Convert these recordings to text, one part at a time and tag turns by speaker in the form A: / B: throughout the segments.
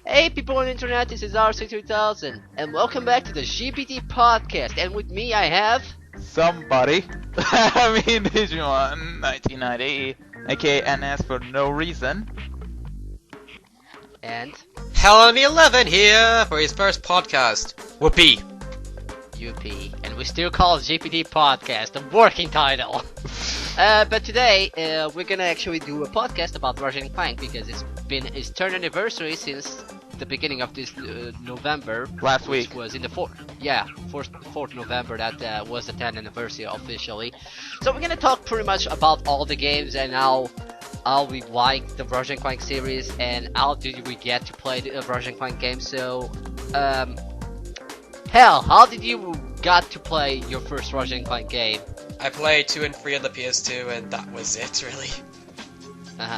A: Hey people on the internet, this is R63000 and welcome back to the GPT Podcast, and with me I have...
B: Somebody. I mean, Digimon 1990, aka NS for no reason.
A: And...
C: Helen11 here for his first podcast. Whoopee.
A: UP, and we still call it GPT Podcast, the working title. But today, we're gonna actually do a podcast about Ratchet Clank because it's been its third anniversary since the beginning of this November.
B: Last week.
A: Which was in the 4th November, that was the 10th anniversary officially. So we're gonna talk pretty much about all the games and how we like the Ratchet Clank series and how did we get to play the Ratchet Clank game. So, Hell, how did you got to play your first Ratchet Clank game?
C: I played 2 and 3 on the PS2 and that was it, really.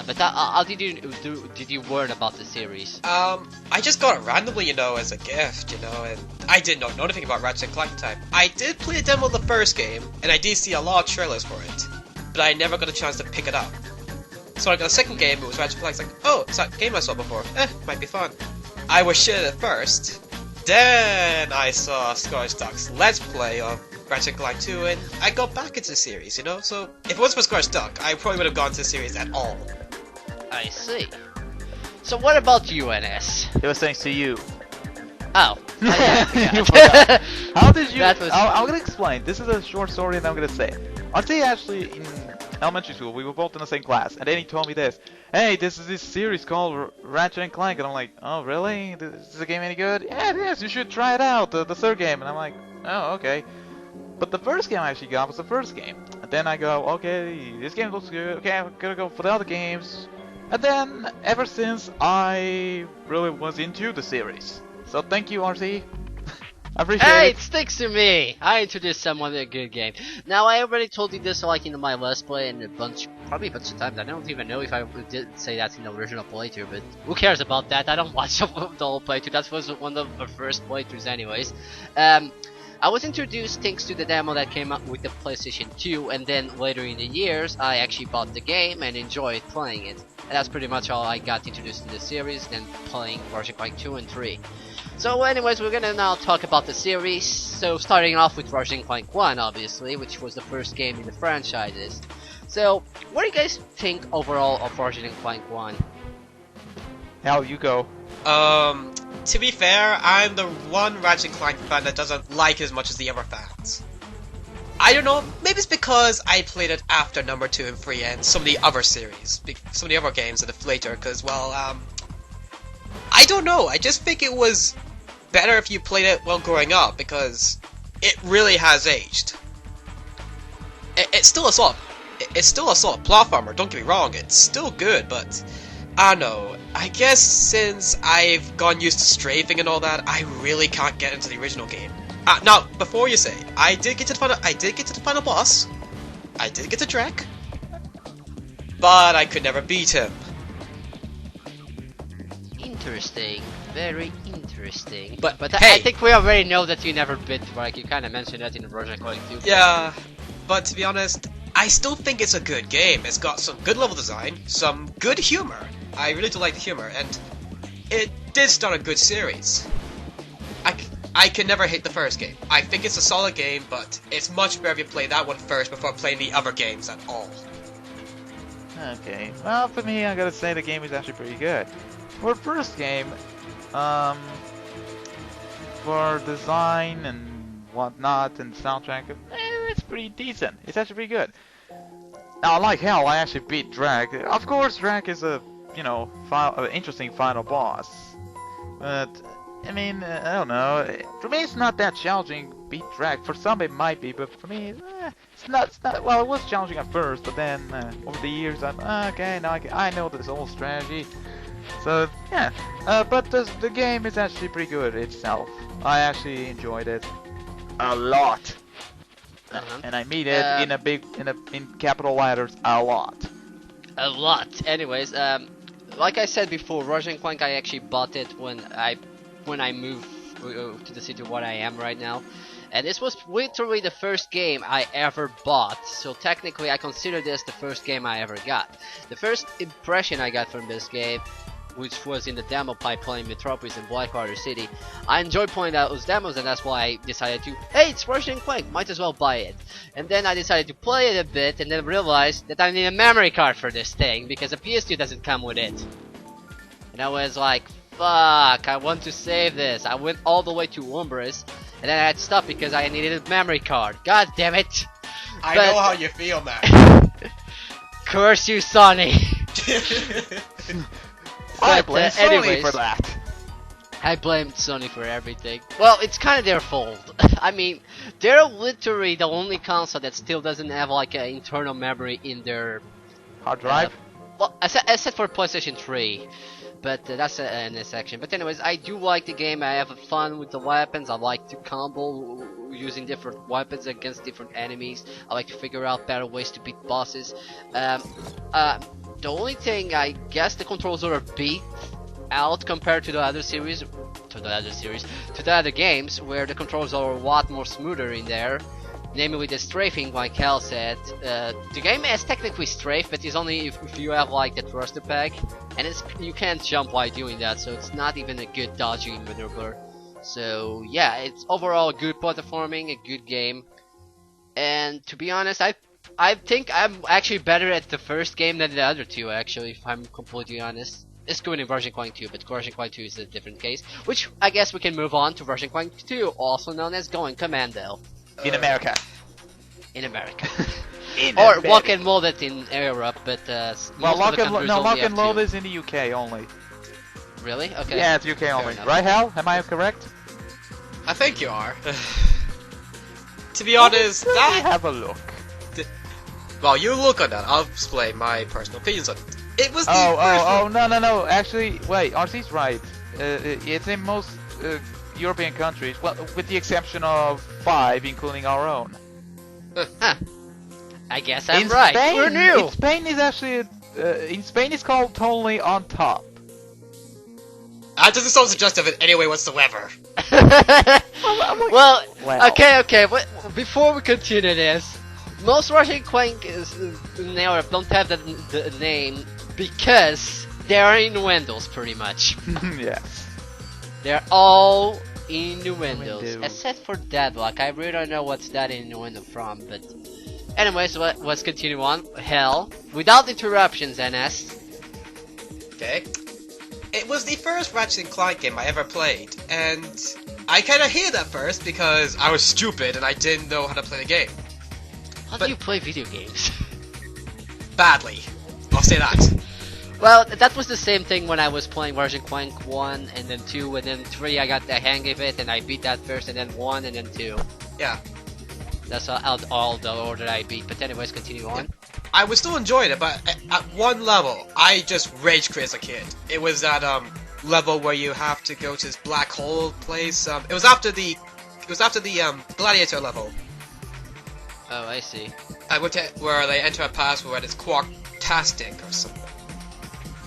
A: But how did you learn about the series?
C: I just got it randomly, as a gift, and I did not know anything about Ratchet Clank at the time. I did play a demo of the first game, and I did see a lot of trailers for it, but I never got a chance to pick it up. So I got a second game, it was Ratchet Clank, it's like, oh, it's that game I saw before, might be fun. I was shit at first, then I saw Scorch Duck's Let's Play of Ratchet Clank 2, and I got back into the series, so if it wasn't for Scorch Duck, I probably would have gone to the series at all.
A: I see. So what about you, NS?
B: It was thanks to you.
A: Oh.
B: You forgot. How did you...
A: That was...
B: I'm gonna explain. This is a short story and I'm gonna say. Aren't they actually in elementary school? We were both in the same class, and then he told me this. Hey, this is this series called Ratchet Clank, and I'm like, oh really? Is the game any good? Yeah, it is. You should try it out. The third game, and I'm like, oh okay. But the first game I actually got was the first game, and then I go, okay, this game looks good. Okay, I'm gonna go for the other games, and then ever since I really was into the series. So thank you, RC. I appreciate
A: Hey,
B: it.
A: it sticks to me! I introduced someone to a good game. Now, I already told you this like in my Let's Play and probably a bunch of times. I don't even know if I did say that in the original playthrough, but who cares about that? I don't watch the whole playthrough. That was one of the first playthroughs anyways. I was introduced thanks to the demo that came out with the PlayStation 2, and then later in the years, I actually bought the game and enjoyed playing it. And that's pretty much how I got introduced to the series, then playing Ratchet Clank 2 and 3. So anyways, we're gonna now talk about the series. So starting off with Ratchet Clank 1, obviously, which was the first game in the franchises. So, what do you guys think overall of Ratchet Clank 1?
B: Hal, you go.
C: To be fair, I'm the one Ratchet Clank fan that doesn't like it as much as the other fans. I don't know, maybe it's because I played it after number 2 and 3 and some of the other series, some of the other games that have later, because, well, I don't know, I just think it was better if you played it while growing up, because it really has aged. It's still a solid platformer, don't get me wrong, it's still good, but I don't know, I guess since I've gone used to strafing and all that, I really can't get into the original game. Now, before you say, I did get to the final boss, I did get to Drek, but I could never beat him.
A: Interesting, very interesting.
C: But
A: I think we already know that you never beat Drake. You kind of mentioned that in Ratchet Clank 2.
C: Yeah, but to be honest, I still think it's a good game. It's got some good level design, some good humor. I really do like the humor, and it did start a good series. I can never hate the first game. I think it's a solid game, but it's much better if you play that one first before playing the other games at all.
B: Okay. Well, for me, I gotta say the game is actually pretty good. For first game, for design and whatnot and soundtrack, it's pretty decent. It's actually pretty good. Now, like hell, I actually beat Drag. Of course, Drag is a, interesting final boss. But, I mean, I don't know. For me, it's not that challenging to beat Drag. For some, it might be, but for me, it's not. Well, it was challenging at first, but then over the years, okay, now I know this whole strategy. So yeah, but the game is actually pretty good itself. I actually enjoyed it a lot, and I mean it in capital letters, a lot.
A: A lot. Anyways, like I said before, Ratchet Clank I actually bought it when I moved to the city where I am right now. And this was literally the first game I ever bought, so technically I consider this the first game I ever got. The first impression I got from this game which was in the demo by playing Metropolis and Blackwater City. I enjoyed playing those demos, and that's why I decided to, hey, it's Ratchet Clank, might as well buy it. And then I decided to play it a bit, and then realized that I need a memory card for this thing, because the PS2 doesn't come with it. And I was like, fuck, I want to save this. I went all the way to Umbris, and then I had to stop because I needed a memory card. God damn it!
C: I know how you feel, man.
A: Curse you, Sonny!
B: I blame Sony
A: anyways,
B: for that.
A: I blamed Sony for everything. Well, it's kind of their fault. I mean, they're literally the only console that still doesn't have like an internal memory in their
B: Hard drive?
A: well, except for PlayStation 3. But that's in this section. But anyways, I do like the game. I have fun with the weapons. I like to combo using different weapons against different enemies. I like to figure out better ways to beat bosses. The only thing, I guess, the controls are beat out compared to the other series, to the other games, where the controls are a lot more smoother in there. Namely the strafing, like Hal said. The game is technically strafe, but it's only if you have like the thruster pack, and you can't jump while doing that, so it's not even a good dodging maneuver. So yeah, it's overall a good platforming, a good game. And to be honest, I think I'm actually better at the first game than the other two, actually, if I'm completely honest. It's good in Ratchet Clank 2, but Ratchet Clank 2 is a different case. Which I guess we can move on to Ratchet Clank 2, also known as Going Commando.
B: In America.
A: In America.
B: In
A: or
B: America.
A: Lock and Load it in Europe, but
B: Well,
A: most of the countries only
B: Lock
A: have
B: and Load
A: two.
B: is in the UK only.
A: Really? Okay.
B: Yeah, it's UK only.
A: enough.
B: Right, Hal? Am I correct?
C: I think you are. To be honest,
B: Let me
C: that...
B: have a look.
C: Well, you look on that. I'll explain my personal opinions on it. It was the
B: Oh, no. Actually, wait, RC's right. It's in most European countries, well, with the exception of 5, including our own.
A: Huh. I guess I'm
B: in
A: right.
B: Spain,
A: We're new.
B: In Spain is actually, in Spain it's called Totally on Top.
C: That doesn't sound suggestive in any way whatsoever.
A: Well,
B: Well.
A: okay. Before we continue this, most Ratchet Clank in Europe don't have the name because they are in Windows, pretty much.
B: Yes.
A: They're all in Windows,
B: Windows.
A: except for Deadlock. I really don't know what's that in Windows from, but anyways, let's continue on. Hell, without interruptions, NS.
C: Okay. It was the first Ratchet Clank game I ever played, and I kinda hated at first because I was stupid and I didn't know how to play the game.
A: How
C: But-
A: do you play video games?
C: Badly. I'll say that.
A: Well, that was the same thing when I was playing Ratchet Clank 1 and then 2 and then 3. I got the hang of it and I beat that first and then 1 and then 2.
C: Yeah.
A: That's all the order I beat. But anyways, continue on.
C: I was still enjoying it, but at one level, I just rage quit as a kid. It was that level where you have to go to this black hole place. It was after the gladiator level.
A: Oh, I see.
C: Where they enter a pass where it's quarktastic or something.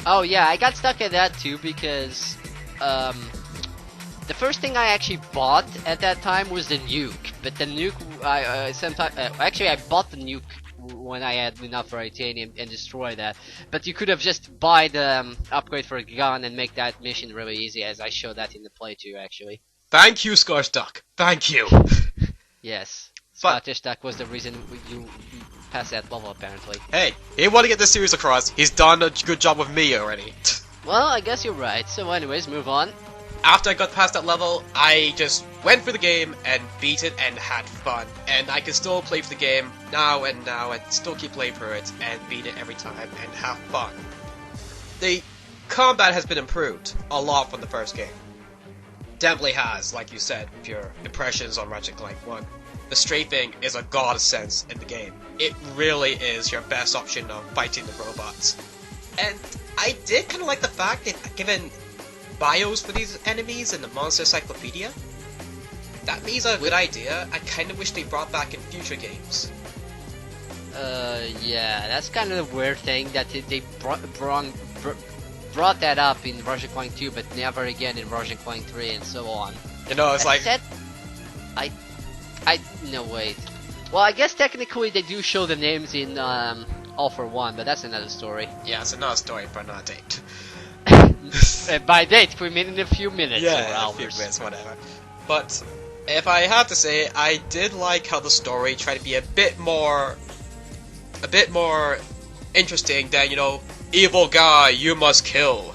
A: Oh yeah, I got stuck at that too because the first thing I actually bought at that time was the nuke. But the nuke, actually I bought the nuke when I had enough titanium and destroy that. But you could have just buy the upgrade for a gun and make that mission really easy, as I showed that in the playthrough actually.
C: Thank you, Scottish Duck. Thank you.
A: Yes,
C: But-
A: Scottish Duck was the reason you passed that level apparently.
C: Hey, he wanted to get this series across. He's done a good job with me already.
A: Well, I guess you're right. So anyways, move on.
C: After I got past that level, I just went through the game and beat it and had fun. And I can still play through the game now and still keep playing through it and beat it every time and have fun. The combat has been improved a lot from the first game. Definitely has, like you said, with your impressions on Ratchet Clank 1. The strafing is a godsend in the game. It really is your best option of fighting the robots. And I did kind of like the fact that given bios for these enemies in the Monster Encyclopedia, that means a good idea. I kind of wish they brought back in future games.
A: Yeah, that's kind of the weird thing that they brought that up in Ratchet Clank 2, but never again in Ratchet Clank 3 and so on.
C: You know, it's like...
A: No, wait. Well, I guess technically they do show the names in All for One, but that's another story.
C: Yeah, it's another story for another date.
A: By date, we mean in a few minutes or
C: Yeah, a
A: hours.
C: few minutes, whatever. But if I have to say, I did like how the story tried to be a bit more interesting than, you know, evil guy you must kill.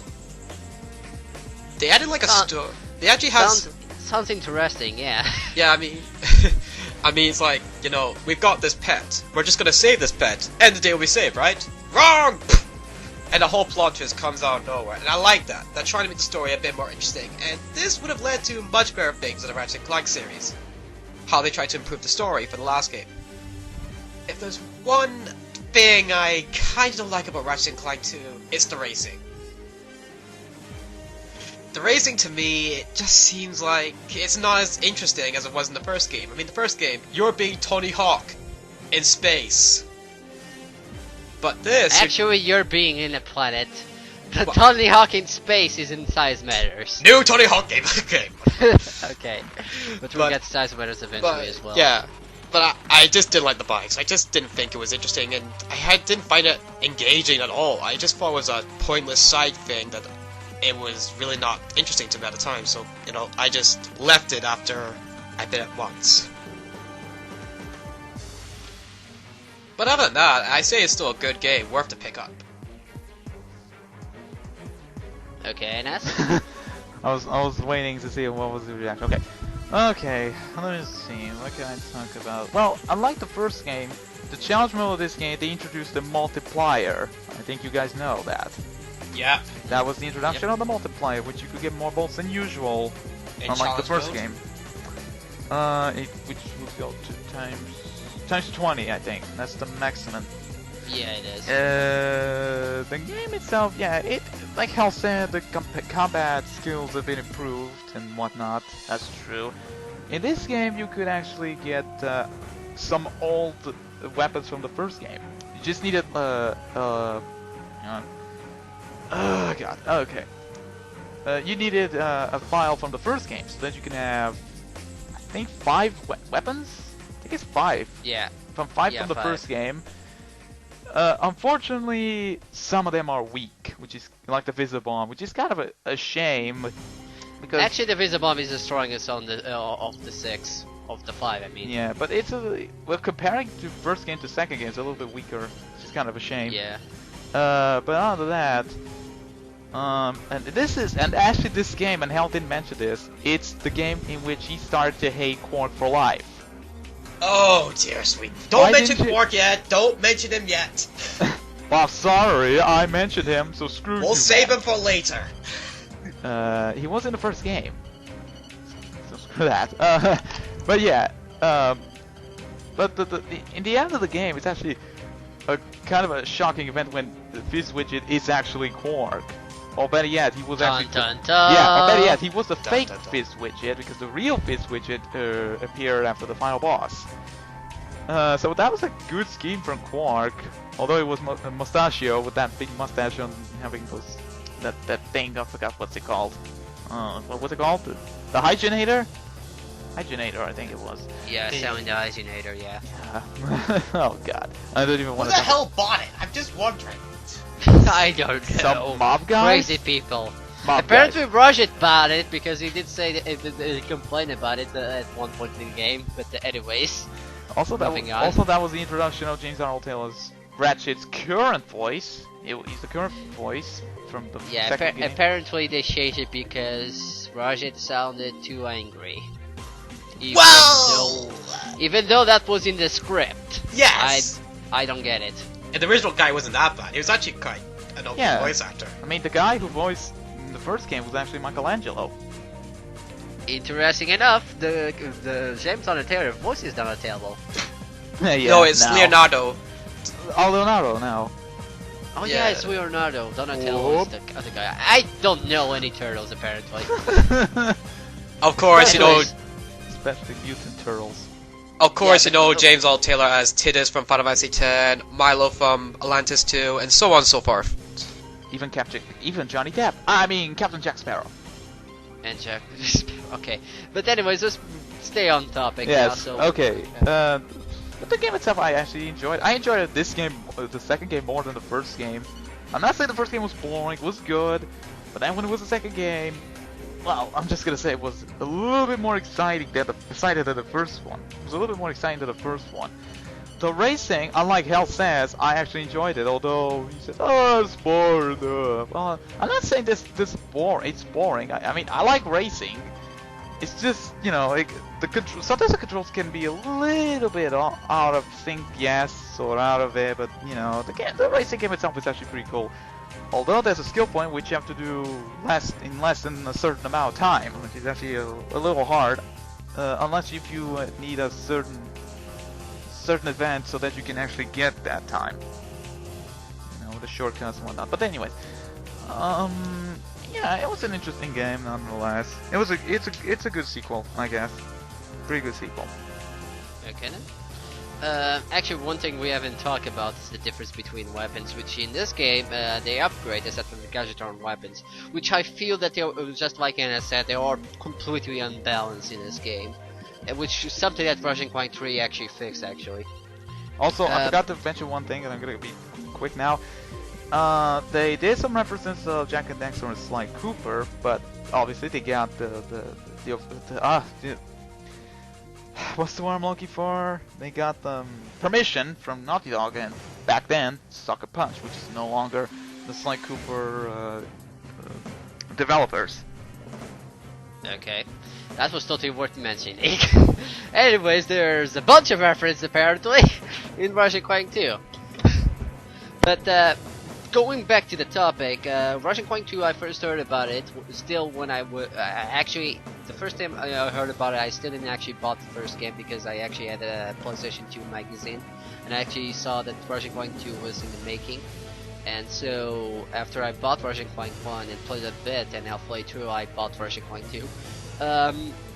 C: They added like a story. They actually have.
A: Sounds interesting, yeah.
C: Yeah, I mean, it's like, you know, we've got this pet. We're just gonna save this pet, and the day will be saved, right? Wrong. And the whole plot twist comes out of nowhere, and I like that. They're trying to make the story a bit more interesting, and this would have led to much better things in the Ratchet Clank series. How they tried to improve the story for the last game. If there's one thing I kind of don't like about Ratchet Clank 2, it's the racing. The racing, to me, it just seems like it's not as interesting as it was in the first game. I mean, the first game, you're being Tony Hawk in space. But this...
A: Actually, you're being in a planet. The Tony Hawk in space is in Size Matters.
C: New Tony Hawk game!
A: Okay. But we'll get Size Matters eventually as well.
C: Yeah. But I just didn't like the bikes. I just didn't think it was interesting, and didn't find it engaging at all. I just thought it was a pointless side thing that it was really not interesting to me at the time. So, you know, I just left it after I did it once. But other than that, I say it's still a good game, worth to pick up.
A: Okay, Ness?
B: I was waiting to see what was the reaction. Okay, let me see, what can I talk about? Well, unlike the first game, the challenge mode of this game, they introduced the multiplier. I think you guys know that.
C: Yeah.
B: That was the introduction of the multiplier, which you could get more bolts than usual, unlike the first game. Which would go to times 20, I think. That's the maximum.
A: Yeah, it is.
B: The game itself, yeah, it, like Hal said, the combat skills have been improved and whatnot. That's true. In this game, you could actually get some old weapons from the first game. You just needed, oh god, okay. You needed a file from the first game, so that you can have, I think, 5 weapons? I think it's 5.
A: Yeah.
B: From 5 from the first game. Unfortunately, some of them are weak, which is like the Visibomb, which is kind of a shame. Because
A: actually, the Visibomb is the strongest on the of the 6 of the 5. I mean.
B: Yeah, but it's well, comparing to first game to second game, it's a little bit weaker, which is kind of a shame.
A: Yeah.
B: But other than that, and actually this game, and Hal didn't mention this, it's the game in which he started to hate Quark for life.
C: Oh dear sweet. Don't mention Quark yet. Don't mention him yet.
B: Well, sorry, I mentioned him, so screw you.
C: We'll save him for later.
B: He was in the first game, so screw that. But yeah, but in the end of the game, it's actually a kind of a shocking event when the Fizz Widget is actually Quark. Or better yet, he was actually yeah. Or better yet, he was the fake Fizz Widget, because the real Fizz Widget appeared after the final boss. So that was a good scheme from Quark, although it was a mustachio with that big mustache and having those that thing. I forgot what's it called. What was it called? The Hygienator? Hygienator, I think it was.
A: Yeah, selling the Hygienator. Yeah.
B: Oh god, I don't even want to.
C: Who the hell bought it? I'm just wondering.
A: I don't know.
B: Some mob guys?
A: Crazy people.
B: Mob
A: Apparently,
B: guys.
A: Ratchet bought it because he did say that he complained about it at one point in the game. But anyways.
B: Also, that was the introduction of James Arnold Taylor's Ratchet's current voice. He's the current voice from the second game.
A: Apparently, they changed it because Ratchet sounded too angry. Even though that was in the script.
C: Yes.
A: I don't get it.
C: And the original guy wasn't that bad. He was actually quite an okay voice actor.
B: I mean, the guy who voiced in the first game was actually Michelangelo.
A: Interesting enough, the James Arnold Taylor voice is Donatello.
B: Yeah,
C: no, it's Leonardo.
B: Oh, Leonardo now.
A: Oh yeah, it's Leonardo. Donatello is the other guy. I don't know any turtles apparently.
C: Of course, you know.
B: Especially mutant turtles.
C: Of course, you know James Arnold Taylor as Tidus from Final Fantasy X, Milo from Atlantis 2, and so on and so forth.
B: Even Johnny Depp. I mean, Captain Jack Sparrow.
A: And Jack. Okay, but anyways, let's stay on topic.
B: Yes.
A: Now,
B: okay. But the game itself, I actually enjoyed. I enjoyed this game, the second game, more than the first game. I'm not saying the first game was boring. It was good. But then when it was the second game, well, I'm just gonna say it was a little bit more exciting than the first one. It was a little bit more exciting than the first one. The racing, unlike Hell says, I actually enjoyed it. Although he says, "Oh, it's boring." Well, I'm not saying this boring. It's boring. I mean, I like racing. It's just, you know, sometimes the controls can be a little bit out of sync, yes, or out of it. But you know, the racing game itself is actually pretty cool. Although there's a skill point which you have to do in less than a certain amount of time, which is actually a little hard, unless if you need a certain event so that you can actually get that time. You know, the shortcuts and whatnot. But anyways, yeah, it was an interesting game nonetheless. It's a good sequel, I guess. Pretty good sequel.
A: Okay then. Actually, one thing we haven't talked about is the difference between weapons, which in this game they upgrade except for the gadget arm weapons, which I feel that they are, just like Anna said, they are completely unbalanced in this game, which is something that Ratchet Clank 3 actually fixed. Actually.
B: Also, I forgot to mention one thing, and I'm gonna be quick now. They did some references of Jack and Daxter and Sly Cooper, but obviously they got the what's the word I'm looking for? They got permission from Naughty Dog, and back then, Sucker Punch, which is no longer the Sly Cooper developers.
A: Okay, that was totally worth mentioning. Anyways, there's a bunch of references apparently in Ratchet Clank 2. But going back to the topic, Ratchet Clank 2, I first heard about it still when actually, the first time I heard about it, I still didn't actually bought the first game because I actually had a PlayStation 2 magazine, and I actually saw that Ratchet Clank 2 was in the making. And so after I bought Ratchet Clank 1 and played a bit and halfway through, I bought Ratchet Clank 2.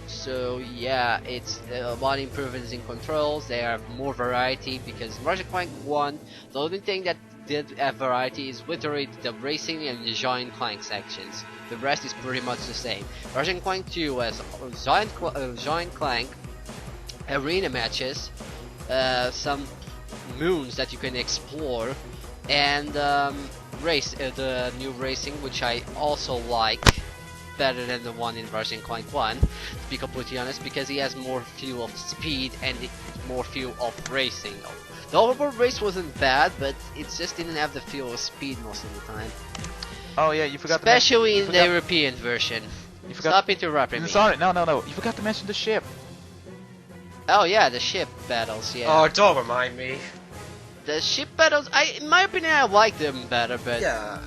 A: So yeah, it's a lot of improvements in controls. They have more variety because in Ratchet Clank 1, the only thing that did have variety is literally the racing and the Giant Clank sections. The rest is pretty much the same. Ratchet Clank 2 has Giant Clank, arena matches, some moons that you can explore, and the new racing, which I also like better than the one in Ratchet Clank 1, to be completely honest, because he has more feel of speed and more feel of racing. The overboard race wasn't bad, but it just didn't have the feel of speed most of the time.
B: Oh yeah, you forgot.
A: Especially in the European version. Stop interrupting me.
B: Sorry, no. You forgot to mention the ship.
A: Oh yeah, the ship battles. Yeah.
C: Oh, don't remind me.
A: The ship battles, in my opinion, I like them better, but
C: Yeah.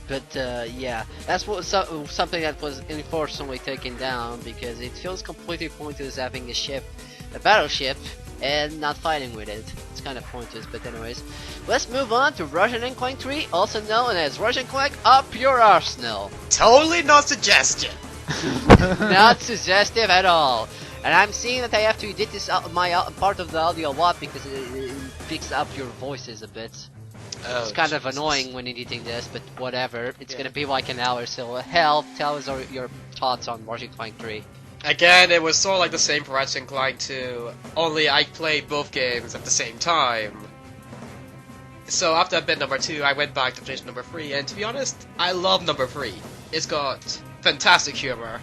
A: But yeah, that's something that was unfortunately taken down because it feels completely pointless having a battleship, and not fighting with it. It's kind of pointless, but anyways. Let's move on to Ratchet Clank 3, also known as Ratchet Clank Up Your Arsenal.
C: Totally no suggestion.
A: Not suggestive at all. And I'm seeing that I have to edit this part of the audio a lot because it picks up your voices a bit.
C: Oh,
A: it's kind of
C: Jesus.
A: annoying when editing this, but whatever. It's gonna be like an hour, so hell, tell us your thoughts on Ratchet Clank 3.
C: Again, it was sort of like the same for Ratchet Clank 2, only I played both games at the same time. So after I beat number 2, I went back to finish number 3, and to be honest, I love number 3. It's got fantastic humor,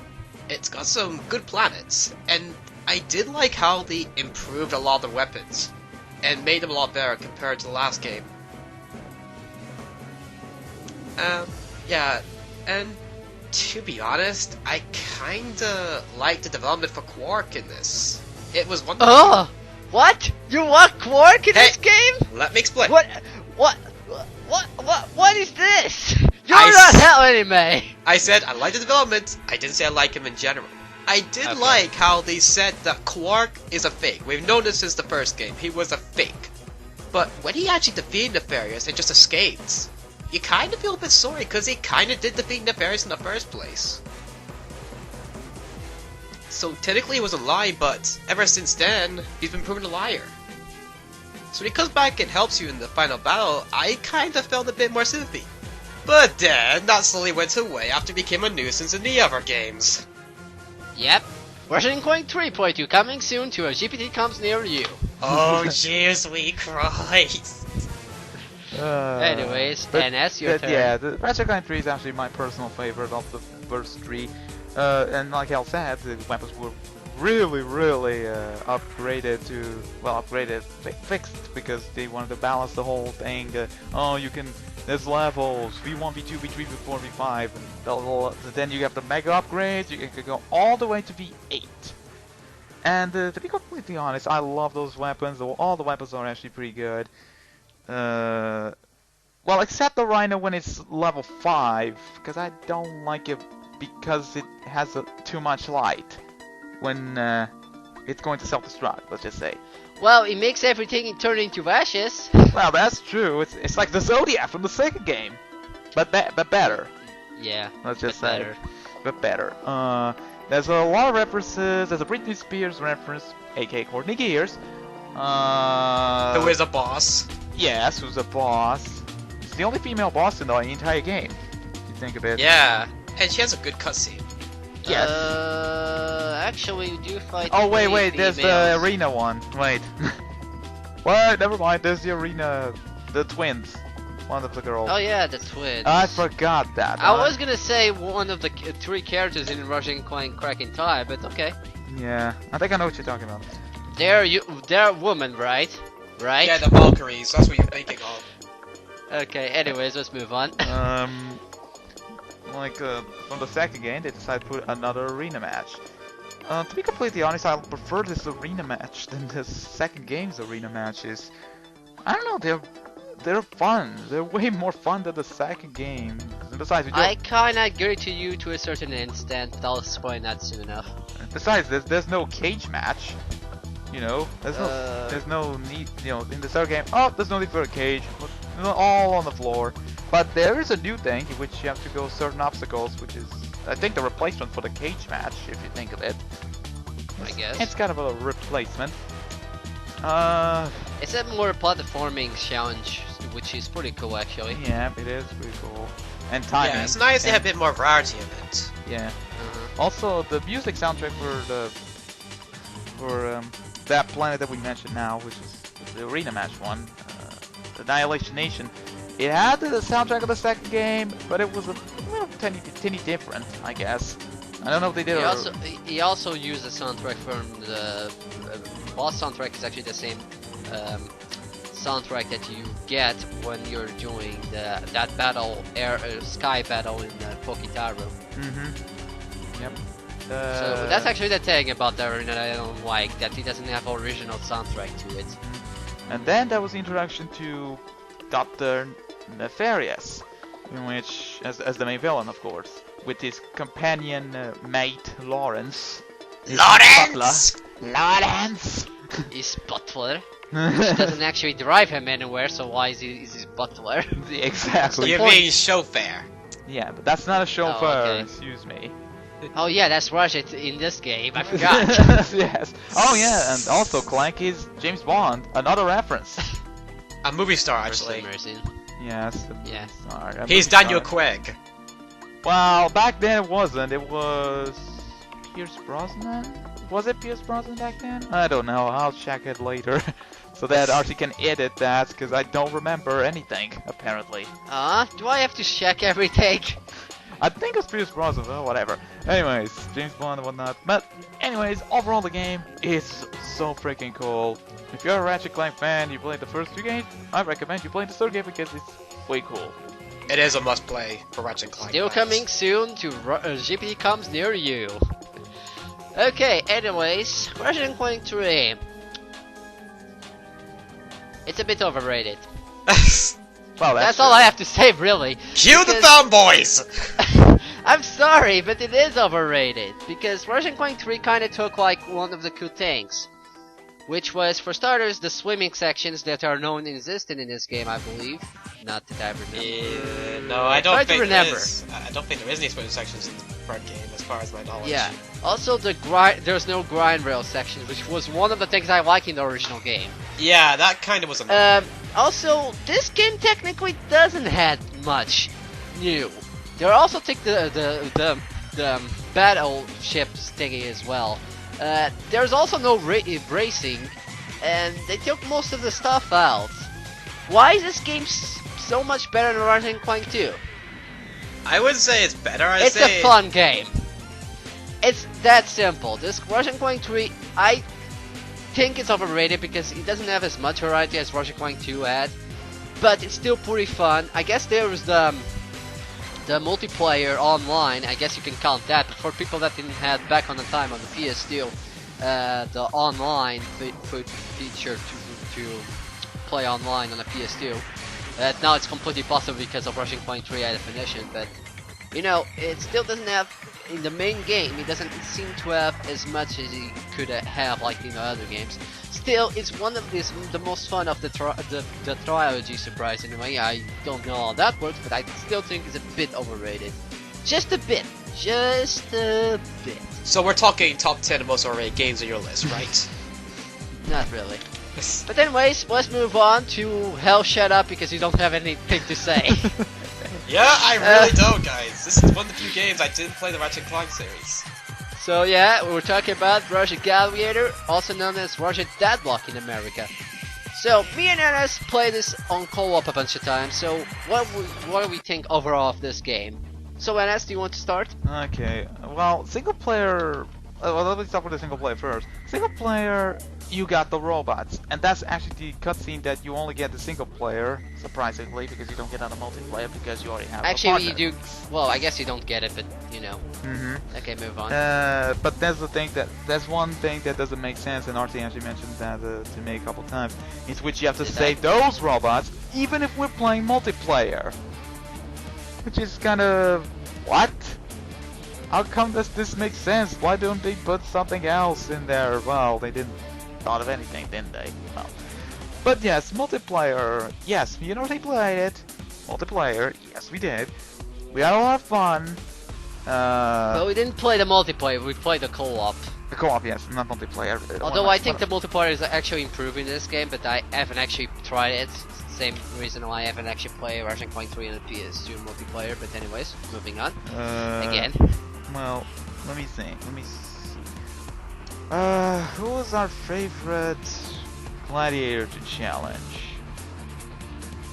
C: it's got some good planets, and I did like how they improved a lot of the weapons, and made them a lot better compared to the last game. Yeah, and to be honest, I kinda like the development for Quark in this. It was wonderful.
A: Oh! What? You want Quark in this game?
C: Let me explain.
A: What is this? You're not hell anime!
C: I said I like the development, I didn't say I like him in general. I did like how they said that Quark is a fake. We've known this since the first game, he was a fake. But when he actually defeated Nefarious and just escaped, you kind of feel a bit sorry, because he kind of did defeat Nefarious in the first place. So technically he was a lie, but ever since then, he's been proven a liar. So when he comes back and helps you in the final battle, I kind of felt a bit more sympathy. But then, that slowly went away after he became a nuisance in the other games.
A: Yep. Ratchet Clank 3 playthrough coming soon to a GPTComms near you.
C: Oh, jeez, we Christ.
A: Anyways, NS, your turn.
B: Yeah, the Ratchet Clank 3 is actually my personal favorite of the first three. And like Hal said, the weapons were really upgraded to, well, fixed, because they wanted to balance the whole thing. There's levels, V1, V2, V3, V4, V5, and then you have the mega upgrades. You can go all the way to V8. And to be completely honest, I love those weapons. All the weapons are actually pretty good. Well, except the Rhino when it's level 5, because I don't like it because it has too much light when it's going to self-destruct, let's just say.
A: Well, it makes everything turn into ashes.
B: Well, that's true. It's like the Zodiac from the second game, but better.
A: Yeah,
B: let's just say. But better. There's a lot of references. There's a Britney Spears reference, aka Courtney Gears.
C: Who is a boss?
B: Yes, who's a boss. She's the only female boss in the entire game, if you think of it.
C: Yeah, and she has a good cutscene.
B: Yes.
A: Actually, we do fight.
B: Oh wait, there's the
A: females.
B: arena one. Wait. What? Never mind. There's the arena, the twins. One of the girls.
A: Oh yeah, the twins.
B: I forgot that.
A: I was gonna say one of the three characters in Ratchet Clank Crack in Time, but okay.
B: Yeah, I think I know what you're talking about.
A: They're women, right? Right?
C: Yeah, the Valkyries. That's what you're thinking of.
A: Okay. Anyways, let's move on.
B: From the second game, they decided to put another arena match. To be completely honest, I prefer this arena match than the second game's arena matches. I don't know, they're fun. They're way more fun than the second game. And besides,
A: I kinda agree to you to a certain extent, but I'll explain that soon enough.
B: Besides, there's no cage match. You know, there's no need. You know, in the third game, there's no need for a cage. All on the floor. But there is a new thing in which you have to go certain obstacles, which is, I think, the replacement for the cage match, if you think of it.
A: I guess.
B: It's kind of a replacement.
A: It's a more platforming challenge, which is pretty cool actually.
B: Yeah, it is pretty cool. And timing.
C: Yeah, it's nice to have a bit more variety in it.
B: Yeah. Also, the music soundtrack for that planet that we mentioned now, which is the arena match one, Annihilation Nation. It had the soundtrack of the second game, but it was a little tinny different, I guess. I don't know if they did.
A: He also used the soundtrack from the boss soundtrack. Is actually the same soundtrack that you get when you're doing that battle, sky battle in Poketaro.
B: Yep.
A: So that's actually the thing about the arena that I don't like, that it doesn't have original soundtrack to it.
B: And then there was the introduction to Dr. Nefarious, in which, as the main villain, of course, with his companion mate Lawrence.
C: Lawrence!
A: His butler. Which doesn't actually drive him anywhere, so why is he his butler?
B: Exactly.
C: You mean chauffeur?
B: Yeah, but that's not a chauffeur.
A: okay.
B: Excuse me.
A: Oh yeah, that's Ratchet in this game. I forgot.
B: Yes. Oh yeah, and also Clank is James Bond. Another reference.
C: A movie star, actually.
B: Yes.
A: Yeah.
C: He's Daniel Craig.
B: Well, back then it wasn't. It was Pierce Brosnan. Was it Pierce Brosnan back then? I don't know. I'll check it later, so that Archie can edit that, because I don't remember anything apparently.
A: Do I have to check everything?
B: I think it's Pierce Brosnan, well, whatever. Anyways, James Bond and whatnot. But anyways, overall the game is so freaking cool. If you're a Ratchet Clank fan, you played the first two games, I recommend you play the third game because it's way cool.
C: It is a must-play for Ratchet Clank.
A: Still coming soon to GPTComms near you. Okay, anyways, Ratchet Clank 3. It's a bit overrated.
B: Well,
A: that's all I have to say, really.
C: Cue the fanboys!
A: I'm sorry, but it is overrated, because Ratchet Clank 3 kinda took like one of the cool things. Which was, for starters, the swimming sections that are known existed in this game, I believe. Not that I remember.
C: Yeah, no, I don't think there is. I don't think there is any swimming sections in the third game, as far as my knowledge.
A: Yeah. Also, there's no grind rail sections, which was one of the things I like in the original game.
C: Yeah, that kind of was annoying.
A: Also, this game technically doesn't have much new. They also take the battleships thingy as well. There's also no racing, and they took most of the stuff out. Why is this game so much better than Ratchet Clank 2.
C: I wouldn't say it's better.
A: It's a fun game. It's that simple. This Ratchet Clank 3, I think it's overrated because it doesn't have as much variety as Ratchet Clank 2 had, but it's still pretty fun. I guess there was the multiplayer online. I guess you can count that. But for people that didn't have back on the time on the PS2, the online feature to play online on the PS2. Now it's completely possible because of Ratchet Clank 3 high definition, but you know, it still doesn't have, in the main game, it doesn't seem to have as much as it could have like in other games. Still, it's one of the most fun of the trilogy, surprisingly. I don't know how that works, but I still think it's a bit overrated. Just a bit. Just a bit.
C: So we're talking top 10 most overrated games on your list, right?
A: Not really. But anyways, let's move on to Hell Shut Up because you don't have anything to say.
C: Yeah, I really don't, guys. This is one of the few games I didn't play the Ratchet Clank series.
A: So yeah, we're talking about Ratchet Gladiator, also known as Ratchet Deadlock in America. So me and Anas played this on co-op a bunch of times. So what do we think overall of this game? So Anas, do you want to start?
B: Okay, well, single player. Well, let me start with the single player first. Single player, you got the robots, and that's actually the cutscene that you only get the single player, surprisingly, because you don't get on the multiplayer because you already have.
A: Actually, you do. Well, I guess you don't get it, but you know. Okay, move on.
B: But that's the thing that's one thing that doesn't make sense, and RT actually mentioned that to me a couple times. Is which you have to save those robots, even if we're playing multiplayer, which is kind of what. How come does this make sense? Why don't they put something else in there? Well, they didn't thought of anything, didn't they? Well, but yes, multiplayer. Yes, you know they played it. Multiplayer. Yes, we did. We had a lot of fun.
A: But we didn't play the multiplayer. We played the co-op.
B: The co-op, yes, not multiplayer.
A: Although I think the multiplayer is actually improving this game, but I haven't actually tried it. Same reason why I haven't actually played Ratchet Clank 3 on the PS2 multiplayer. But anyways, moving on. Again.
B: Well, let me think. Who was our favorite gladiator to challenge?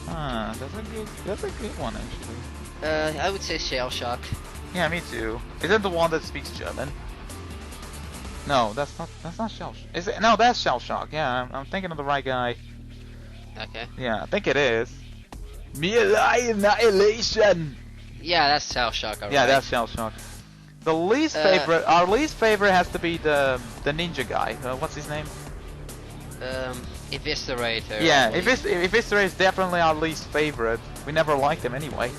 B: That's a good one actually.
A: I would say Shell Shock.
B: Yeah, me too. Is it the one that speaks German? No, that's not Shell Shock. Is it? No, that's Shell Shock. Yeah, I'm thinking of the right guy.
A: Okay.
B: Yeah, I think it is. Annihilation.
A: Yeah, that's Shell Shock. Right.
B: Yeah, that's Shell Shock. The least favorite, our least favorite has to be the ninja guy. What's his name?
A: Eviscerator.
B: Yeah, Eviscerator is definitely our least favorite. We never liked him anyway.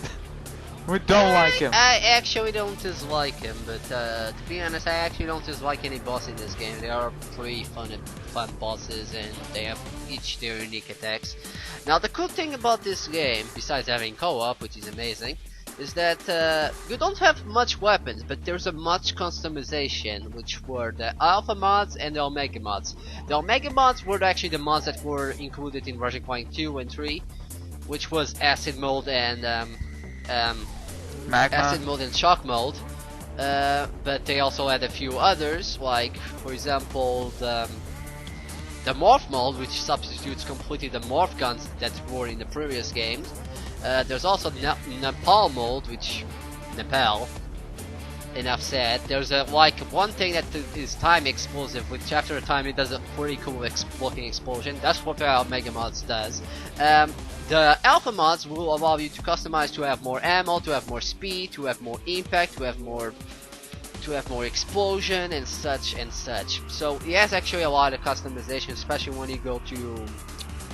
B: We don't like him.
A: I actually don't dislike him, but to be honest, I actually don't dislike any boss in this game. They are pretty fun bosses, and they have each their unique attacks. Now, the cool thing about this game, besides having co-op, which is amazing, is that you don't have much weapons, but there's a much customization, which were the Alpha mods and the Omega mods. The Omega mods were actually the mods that were included in Ratchet Clank 2 and 3, which was Acid Mode and
B: Magma.
A: Acid Mode and Shock Mode. But they also had a few others, like for example the Morph Mode, which substitutes completely the Morph guns that were in the previous games. There's also Nepal mode, which Nepal. Enough said. There's like one thing that is time explosive, which after a time it does a pretty cool looking explosion. That's what the Omega mods does. The Alpha mods will allow you to customize to have more ammo, to have more speed, to have more impact, to have more explosion, and such and such. So it has actually a lot of customization, especially when you go to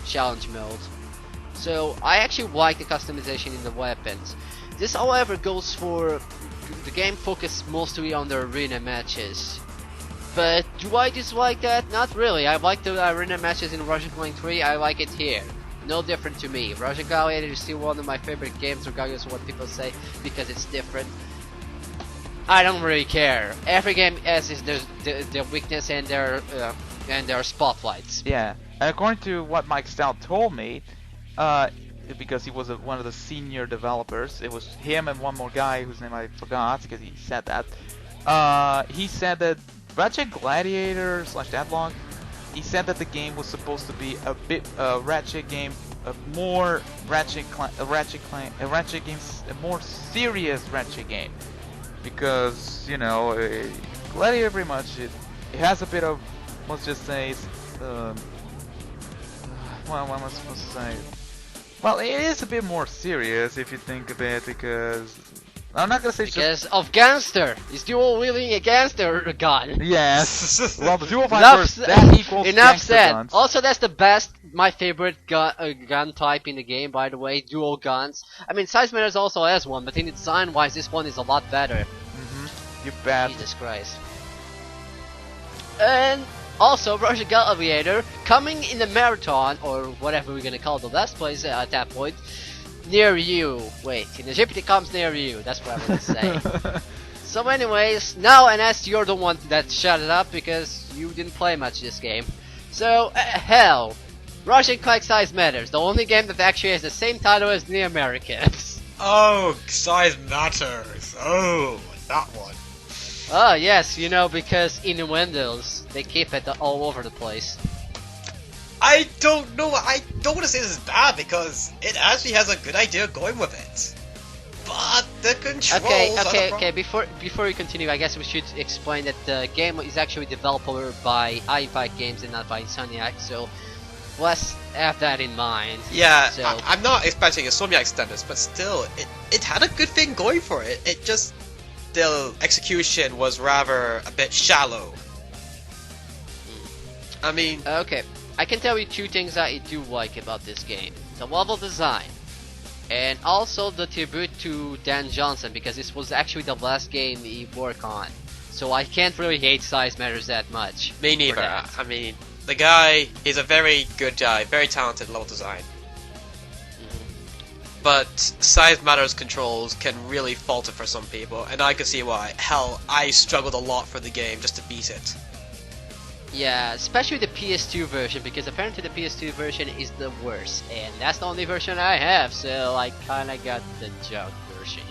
A: challenge mode. So I actually like the customization in the weapons. This, however, goes for the game focused mostly on the arena matches. But do I dislike that? Not really. I like the arena matches in Ratchet Clank 3. I like it here. No different to me. Ratchet Gladiator is still one of my favorite games, regardless of what people say, because it's different. I don't really care. Every game has their weakness and their spotlights.
B: Yeah, and according to what Mike Stout told me, because he was one of the senior developers, it was him and one more guy whose name I forgot because he said that. He said that Ratchet Gladiator / Deadlock, he said that the game was supposed to be a bit Ratchet game a more a more serious Ratchet game, because you know, Gladiator pretty much it has a bit of, let's just say, what am I supposed to say? Well, it is a bit more serious if you think of it, because I'm not gonna say
A: because of gangster. Is dual wielding a gangster gun?
B: Yes. Well, the dual fighters that equals
A: enough
B: gangster
A: said.
B: guns.
A: Also, that's the best, my favorite gun type in the game. By the way, dual guns. I mean, Size Matters also has one, but in design-wise, this one is a lot better.
B: You bet.
A: Jesus Christ. And also, Ratchet Gladiator coming in the marathon, or whatever we're gonna call the last place at that point, near you. Wait, in the GPTComms near you. That's what I want to say. So, anyways, now and as you're the one that shut it up because you didn't play much this game. So, hell, Ratchet Clank Size Matters, the only game that actually has the same title as the Americans.
C: Oh, Size Matters. Oh, that one.
A: Oh yes, you know, because in Windows they keep it all over the place.
C: I don't know. I don't want to say this is bad because it actually has a good idea going with it. But the controls.
A: Okay. Before we continue, I guess we should explain that the game is actually developed by iFight Games and not by Insomniac. So let's have that in mind.
C: Yeah,
A: so,
C: I'm not expecting a Insomniac standards, but still, it had a good thing going for it. It just, the execution was rather a bit shallow. I mean,
A: okay, I can tell you two things that I do like about this game: the level design, and also the tribute to Dan Johnson, because this was actually the last game he worked on. So I can't really hate Size Matters that much.
C: Me neither. I mean, the guy is a very good guy, very talented level design. But Size Matters controls can really falter for some people, and I can see why. Hell, I struggled a lot for the game just to beat it.
A: Yeah, especially the PS2 version, because apparently the PS2 version is the worst, and that's the only version I have, so I kinda got the junk version.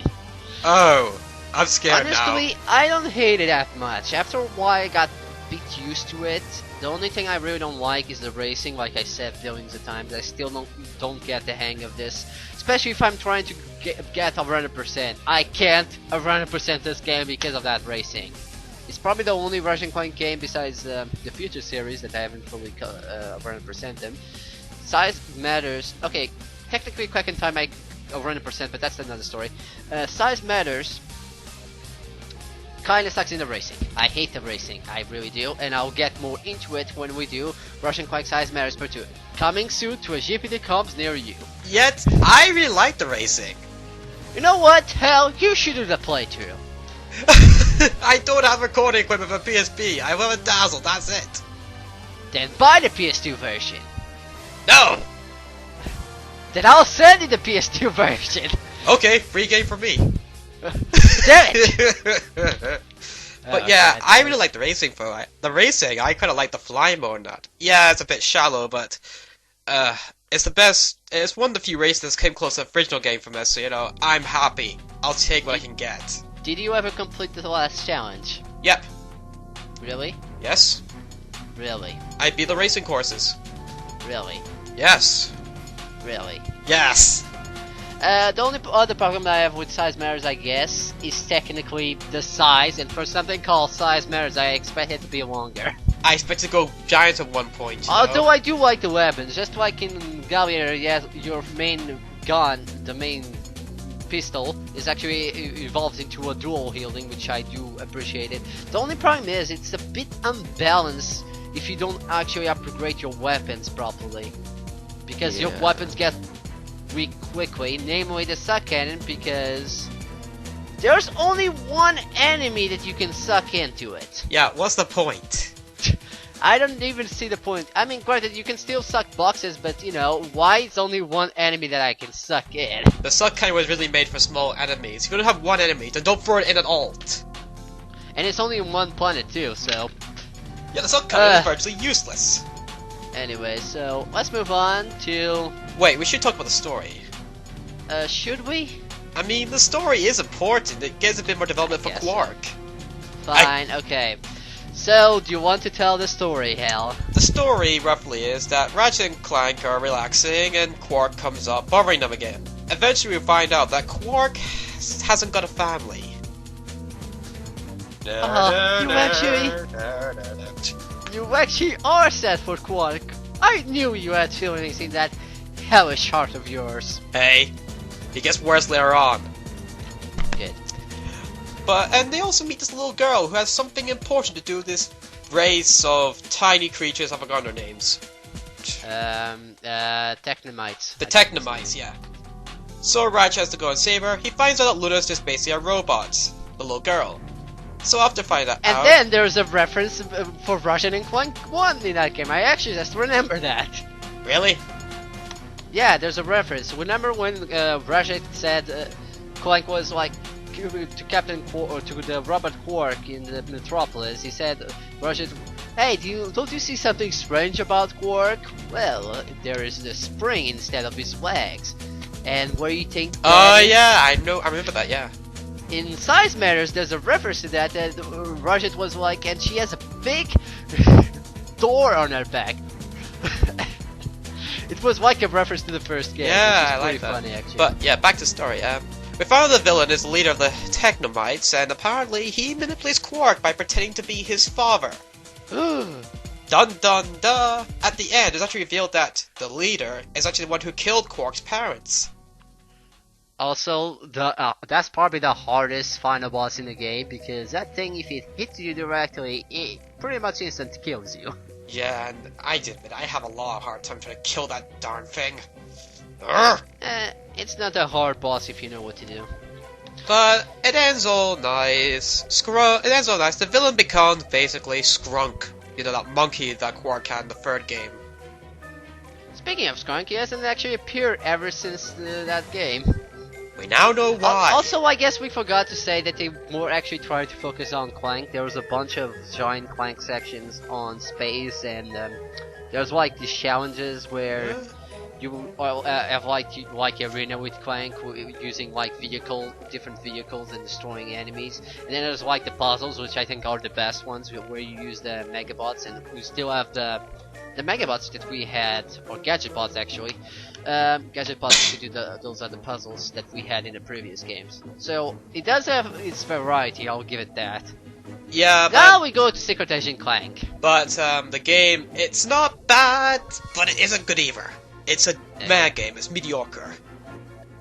C: Oh, I'm scared
A: Honestly, I don't hate it that much. After a while I got a bit used to it. The only thing I really don't like is the racing, like I said billions of times. I still don't get the hang of this. Especially if I'm trying to get 100%. I can't 100% this game because of that racing. It's probably the only Ratchet Clank game besides the Future series that I haven't fully 100% them. Size Matters. Okay, technically Clank in Time I 100%, but that's another story. Size Matters kinda sucks in the racing. I hate the racing, I really do, and I'll get more into it when we do Ratchet Clank Size Matters Part 2. Coming soon to a GPTComms near you.
C: Yet, I really like the racing.
A: You know what? Hell, you should do the playthrough.
C: I don't have recording equipment for PSP. I have a Dazzle, that's it.
A: Then buy the PS2 version.
C: No!
A: Then I'll send you the PS2 version.
C: Okay, free game for me.
A: Damn it!
C: But yeah, I really like the racing for it. The racing, I kind of like the flying more than that. Yeah, it's a bit shallow, but it's the best. It's one of the few races that came close to the original game from us, so you know, I'm happy. I'll take what I can get.
A: Did you ever complete the last challenge?
C: Yep.
A: Really?
C: Yes.
A: Really?
C: I beat the racing courses.
A: Really?
C: Yes.
A: Really?
C: Yes.
A: The only other problem that I have with Size Matters, I guess, is technically the size, and for something called Size Matters, I expect it to be longer.
C: I expect to go giant at one point.
A: Although I do like the weapons, just like in Gladiator, yes, your main gun, the main pistol, is actually evolved into a dual wielding, which I do appreciate it. The only problem is, it's a bit unbalanced if you don't actually upgrade your weapons properly. Because your weapons get weak quickly, namely the suck cannon, because there's only one enemy that you can suck into it.
C: Yeah, what's the point?
A: I don't even see the point. I mean, granted, you can still suck boxes, but you know, why it's only one enemy that I can suck in?
C: The suck cannon was really made for small enemies. If you don't have one enemy, then don't throw it in at all.
A: And it's only in one planet too, so...
C: Yeah, the suck cannon is virtually useless.
A: Anyway, so let's move on to...
C: Wait, we should talk about the story.
A: Should we?
C: I mean, the story is important. It gives a bit more development for Quark.
A: Fine, okay. So, do you want to tell the story, Hal?
C: The story, roughly, is that Ratchet and Clank are relaxing and Quark comes up, bothering them again. Eventually we find out that Quark hasn't got a family.
A: You actually are sad for Quark. I knew you had feelings in that hellish heart of yours.
C: Hey, it gets worse later on.
A: Good.
C: And they also meet this little girl who has something important to do with this race of tiny creatures. I forgot their names.
A: Technomites.
C: The Technomites, yeah. So Ratchet has to go and save her. He finds out that Luna's just basically a robot, the little girl. So after finding that out...
A: And then there's a reference for Ratchet and Clank 1 in that game. I actually just remember that.
C: Really?
A: Yeah, there's a reference. Remember when Ratchet said Clank was like to Captain or to the Robert Quark in the Metropolis? He said, Ratchet, hey, don't you see something strange about Quark? Well, there is the spring instead of his legs. And where you think?
C: Oh yeah, I remember that. Yeah.
A: In Size Matters, there's a reference to that. Ratchet was like, and she has a big door on her back. It was like a reference to the first game.
C: Yeah,
A: which is
C: I like
A: pretty
C: that.
A: Funny, actually.
C: But yeah, back to the story. We found the villain is the leader of the Technomites, and apparently he manipulates Quark by pretending to be his father. Dun dun dun! At the end, it's actually revealed that the leader is actually the one who killed Quark's parents.
A: Also, that's probably the hardest final boss in the game, because that thing, if it hits you directly, it pretty much instant kills you.
C: Yeah, and I admit, I have a lot of hard time trying to kill that darn thing.
A: It's not a hard boss if you know what to do.
C: But it ends all nice. It ends all nice. The villain becomes basically Skrunk. You know, that monkey that Quark had in the third game.
A: Speaking of Skrunk, he hasn't actually appeared ever since that game.
C: We now know why.
A: Also, I guess we forgot to say that they more actually tried to focus on Clank. There was a bunch of giant Clank sections on space, and there's like these challenges where you have like arena with Clank using like different vehicles and destroying enemies. And then there's like the puzzles, which I think are the best ones, where you use the Megabots, and we still have the Megabots that we had, or Gadgetbots actually. Gadgetbots to do those are the puzzles that we had in the previous games. So it does have its variety, I'll give it that.
C: Yeah, but
A: now we go to Secret Agent Clank.
C: But the game, it's not bad, but it isn't good either. It's a mad game. It's mediocre.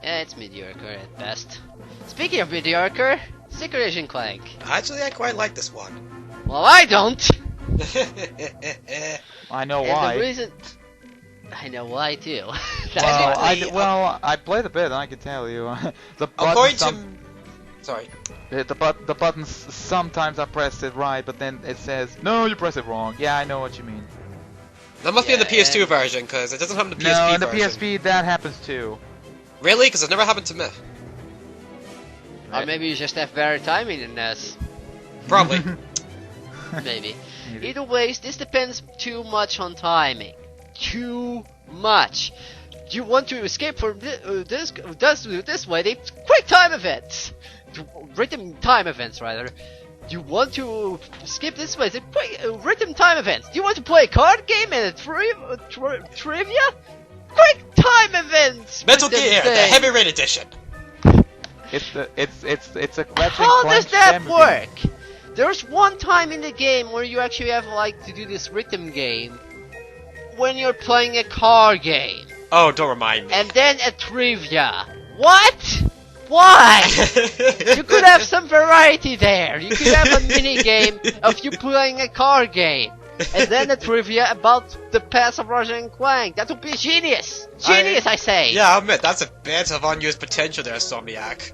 A: Yeah, it's mediocre at best. Speaking of mediocre, Secret Agent Clank.
C: Actually, I quite like this one.
A: Well, I don't.
B: I know
A: and
B: why.
A: The reason I know why too.
B: I played a bit, and I can tell you. The buttons sometimes I press it right, but then it says no, you press it wrong. Yeah, I know what you mean.
C: That must be in the PS2 version, because it doesn't happen in the PSP
B: No, in the
C: version.
B: PSP that happens too.
C: Really? Because it never happened to me.
A: Or maybe you just have better timing than us.
C: Probably.
A: Maybe. Either ways, this depends too much on timing. Too much. You want to escape from this way? They quick time events. Rhythm time events, rather. You want to skip this way? They quick rhythm time events. Do you want to play a card game and a trivia? Quick time events.
C: Metal Gear, the Heavy Rain edition.
B: It's a Ratchet
A: How
B: Clank
A: does that
B: game.
A: work? There's one time in the game where you actually have like to do this rhythm game when you're playing a car game.
C: Oh, don't remind me.
A: And then a trivia. What? Why? You could have some variety there. You could have a mini game of you playing a car game, and then a trivia about the past of Ratchet and Clank. That would be genius. Genius, I say.
C: Yeah, I admit that's a bit of unused potential there, Somniac.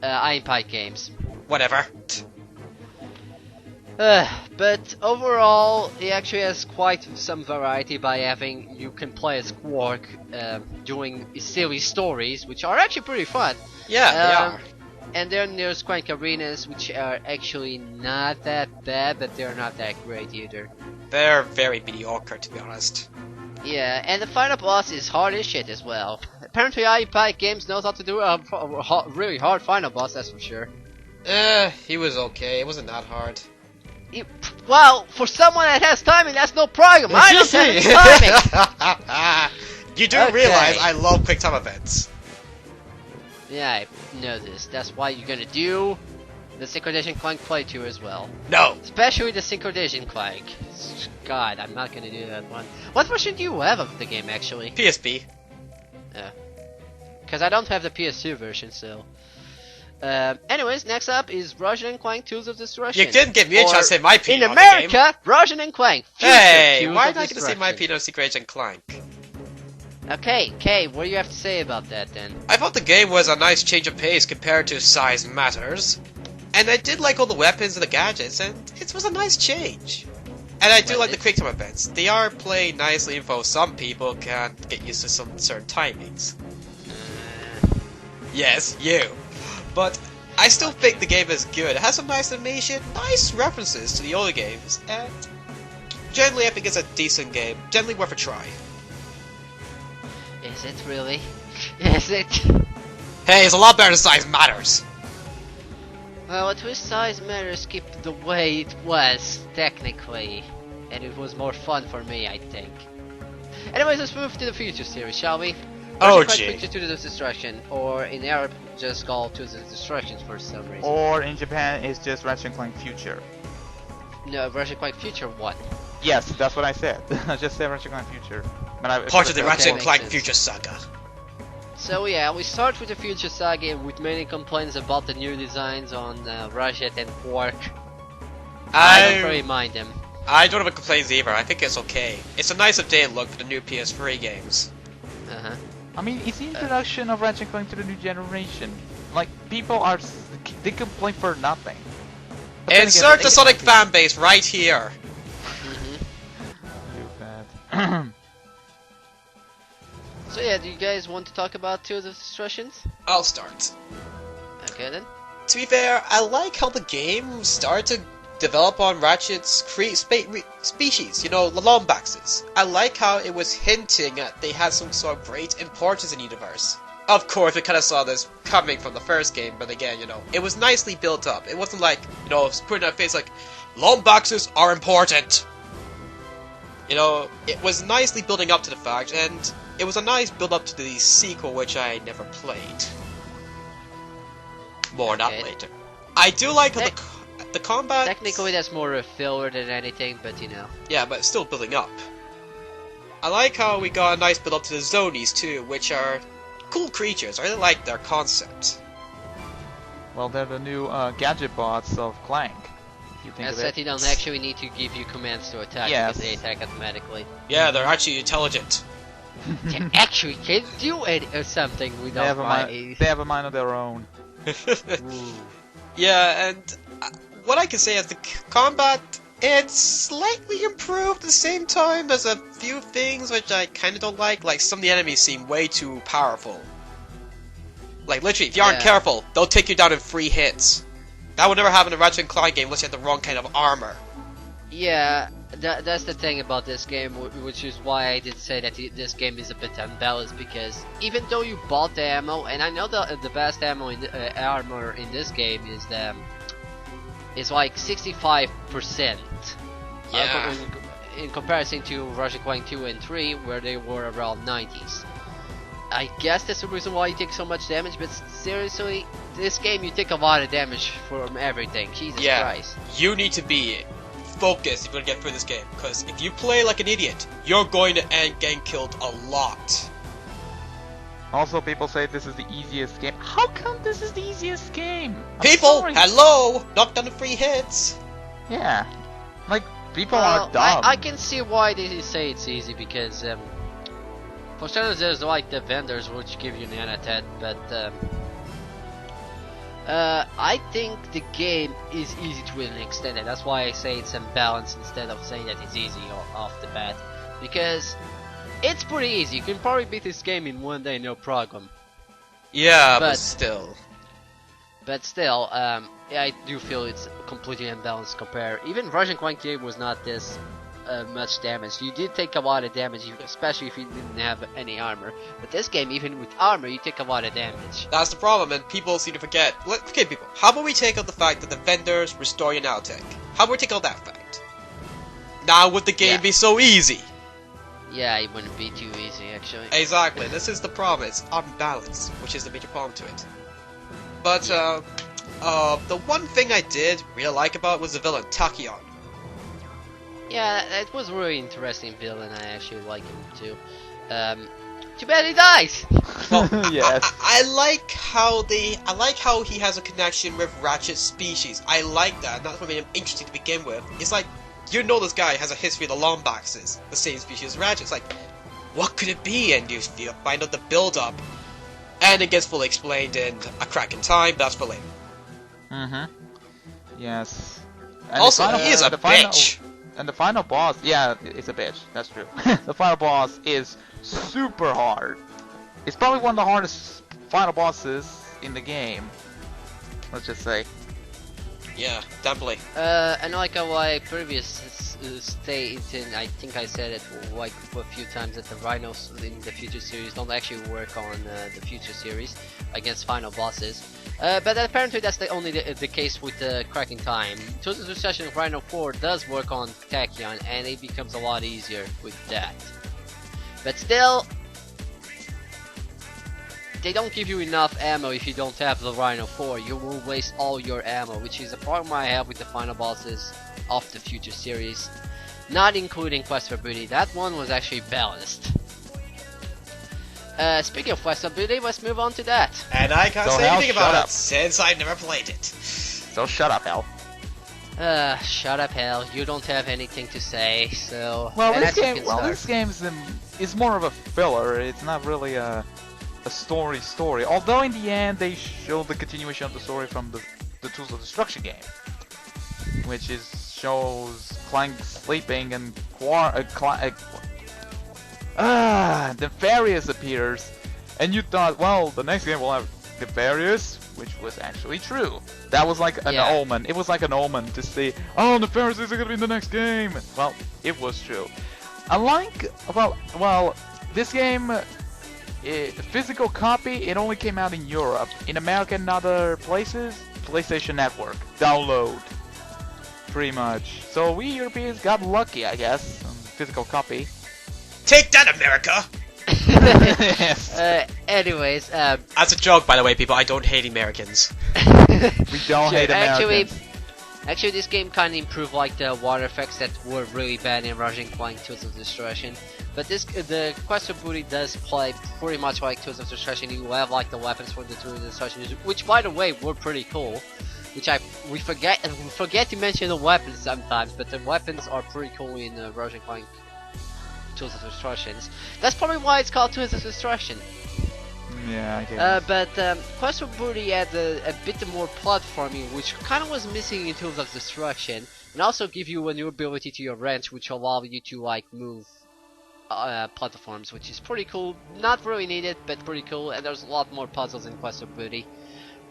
A: Iron Pike games.
C: Whatever.
A: But overall, it actually has quite some variety by having you can play as Quark doing silly stories, which are actually pretty fun.
C: Yeah, they are.
A: And then there's Clank Arenas, which are actually not that bad, but they're not that great either.
C: They're very mediocre, to be honest.
A: Yeah, and the final boss is hard as shit as well. Apparently, Iron Pike Games knows how to do a really hard final boss, that's for sure.
C: He was okay. It wasn't that hard.
A: Well, for someone that has timing, that's no problem. I don't have any timing.
C: You do
A: Okay.
C: realize I love quick time events.
A: Yeah, I know this. That's why you're gonna do the Synchronization Clank playthrough as well.
C: No.
A: Especially the Synchronization Clank. God, I'm not gonna do that one. What version do you have of the game, actually?
C: PSP.
A: Because I don't have the PS2 version, so... anyways, next up is Ratchet Clank Tools of Destruction.
C: You didn't give me a chance to say my opinion
A: In
C: on the game.
A: America, Ratchet Clank. Future
C: Hey,
A: Tools
C: why
A: of
C: did I get to say my
A: Destruction.
C: opinion on Secret Agent Clank?
A: Okay, Kay, what do you have to say about that then?
C: I thought the game was a nice change of pace compared to Size Matters. And I did like all the weapons and the gadgets, and it was a nice change. And I do
A: Was
C: like the
A: it?
C: quick time events. They are played nicely, though some people can't get used to some certain timings. Yes, you. But I still think the game is good. It has some nice animation, nice references to the older games, and generally I think it's a decent game. Generally worth a try.
A: Is it really? Is it?
C: Hey, it's a lot better than Size Matters.
A: Well, Twist Size Matters kept the way it was, technically. And it was more fun for me, I think. Anyways, let's move to the future series, shall we?
C: Oh,
A: Ratchet Clank
C: gee.
A: Future to the Destruction, or in Europe, just called To the Destruction for some reason.
B: Or in Japan, it's just Ratchet Clank Future.
A: No, Ratchet Clank Future 1.
B: Yes, that's what I said. I just said Ratchet Clank Future. But I
C: Part of the
A: Okay,
C: Ratchet
A: makes
C: Clank
A: sense.
C: Future Saga.
A: So yeah, we start with the Future Saga with many complaints about the new designs on Ratchet and Quark. I don't really mind them.
C: I don't have a complaints either. I think it's okay. It's a nice updated look for the new PS3 games.
A: Uh-huh.
B: I mean, it's the introduction of Ratchet Clank to the new generation. Like, people are... they complain for nothing. But then
C: Insert
B: again,
C: the Sonic fan base right here.
B: Bad.
A: So yeah, do you guys want to talk about Two of the Destructions?
C: I'll start.
A: Okay then.
C: To be fair, I like how the game started to develop on Ratchet's species, you know, the Lombaxes. I like how it was hinting at they had some sort of great importance in the universe. Of course, we kind of saw this coming from the first game, but again, you know, it was nicely built up. It wasn't like, you know, putting on a face like, Lombaxes are important! You know, it was nicely building up to the fact, and it was a nice build up to the sequel, which I never played. More on that
A: Okay.
C: later. I do like how the combat...
A: Technically that's more a filler than anything, but you know.
C: Yeah, but it's still building up. I like how we got a nice build up to the Zonies too, which are cool creatures. I really like their concept.
B: Well, they're the new gadget bots of Clank. If you think
A: As
B: of
A: said,
B: it.
A: you don't actually need to give you commands to attack
B: Yes.
A: because they attack automatically.
C: Yeah, they're actually intelligent.
A: They actually can do it or something
B: They
A: without
B: have,
A: my...
B: they have a mind of their own.
A: Ooh.
C: Yeah, and what I can say is the combat, it's slightly improved at the same time. There's a few things which I kind of don't like some of the enemies seem way too powerful. Like, literally, if you aren't
A: Yeah.
C: careful, they'll take you down in 3 hits. That would never happen in a Ratchet & Clank game unless you have the wrong kind of armor.
A: Yeah, that's the thing about this game, which is why I did say that this game is a bit unbalanced, because even though you bought the ammo, and I know the best ammo in the, armor in this game is like 65%.
C: Yeah.
A: In comparison to Ratchet Clank 2 and 3, where they were around 90s. I guess that's the reason why you take so much damage, but seriously, this game you take a lot of damage from everything. Jesus
C: Yeah.
A: Christ.
C: You need to be focused if you're gonna get through this game, because if you play like an idiot, you're going to end getting killed a lot.
B: Also, people say this is the easiest game. How come this is the easiest game? I'm
C: People,
B: sorry.
C: hello! Knock down the 3 hits!
B: Yeah. Like, people
A: Well,
B: are dumb.
A: I can see why they say it's easy, because for starters there's like the vendors which give you nanotet, but I think the game is easy to an extent, and that's why I say it's unbalanced instead of saying that it's easy off the bat, because it's pretty easy. You can probably beat this game in 1 day, no problem.
C: Yeah,
A: But-
C: but still.
A: But still, I do feel it's completely unbalanced compared. Even Ratchet Clank game was not this much damage. You did take a lot of damage, especially if you didn't have any armor. But this game, even with armor, you take a lot of damage.
C: That's the problem, and people seem to forget. Okay, people, how about we take out the fact that the vendors restore your now tech? How about we take out that fact? Now would the game be so easy?
A: Yeah, it wouldn't be too easy, actually.
C: Exactly, this is the problem, it's unbalanced, which is the major problem to it. But, the one thing I did really like about it was the villain, Tachyon.
A: Yeah, it was a really interesting villain, I actually like him too. Too bad he dies!
C: Well,
B: Yes.
C: I like how he has a connection with Ratchet's species. I like that, and that's what made him interesting to begin with. It's like, you know this guy has a history of the Lombaxes, the same species as Ratchet. It's like, what could it be? And you find out the build-up. And it gets fully explained in A Crack in Time, but that's for later.
B: Yes. And
C: Also,
B: the final,
C: he is a bitch!
B: And the final boss, yeah, it's a bitch, that's true. The final boss is super hard. It's probably one of the hardest final bosses in the game. Let's just say.
C: Yeah, definitely.
A: And like how I previously stated, I think I said it like a few times, that the rhinos in the future series don't actually work on the future series against final bosses. But apparently that's only the case with the Cracking Time. Tools of Destruction of Rhino 4 does work on Tachyon, and it becomes a lot easier with that. But still, they don't give you enough ammo if you don't have the Rhino 4. You will waste all your ammo, which is a problem I have with the final bosses of the future series. Not including Quest for Booty. That one was actually balanced. Speaking of Quest for Booty, let's move on to that.
C: And I can't
B: So
C: say
B: Hal,
C: anything about
B: shut
C: it
B: up.
C: since I've never played it.
B: So shut up, Hal.
A: Shut up, Hal. You don't have anything to say, so...
B: Well,
A: and
B: this
A: as you
B: game,
A: can
B: well,
A: start.
B: this game's is more of a filler. It's not really a story. Although in the end they show the continuation of the story from the Tools of Destruction game, which shows Clank sleeping and Nefarious appears, and you thought, well, the next game will have Nefarious, which was actually true. That was like an omen. It was like an omen to say, oh, Nefarious is gonna be in the next game. Well, it was true. Unlike, well, this game, physical copy, it only came out in Europe. In America and other places, PlayStation Network. Download. Pretty much. So we Europeans got lucky, I guess, on physical copy.
C: Take that, America!
B: Yes.
A: Anyways,
C: As a joke, by the way, people, I don't hate Americans.
B: We don't hate Americans.
A: Actually, this game kind of improved like the water effects that were really bad in Ratchet Clank Tools of Destruction. But the Quest of Booty does play pretty much like Tools of Destruction. You have like the weapons for the Tools of Destruction, which by the way were pretty cool. Which we forget to mention the weapons sometimes, but the weapons are pretty cool in Ratchet Clank Tools of Destructions. That's probably why it's called Tools of Destruction.
B: Yeah, I guess.
A: But Quest for Booty had a bit more platforming, which kind of was missing in Tools of Destruction, and also give you a new ability to your wrench, which allow you to like move platforms, which is pretty cool. Not really needed, but pretty cool. And there's a lot more puzzles in Quest for Booty,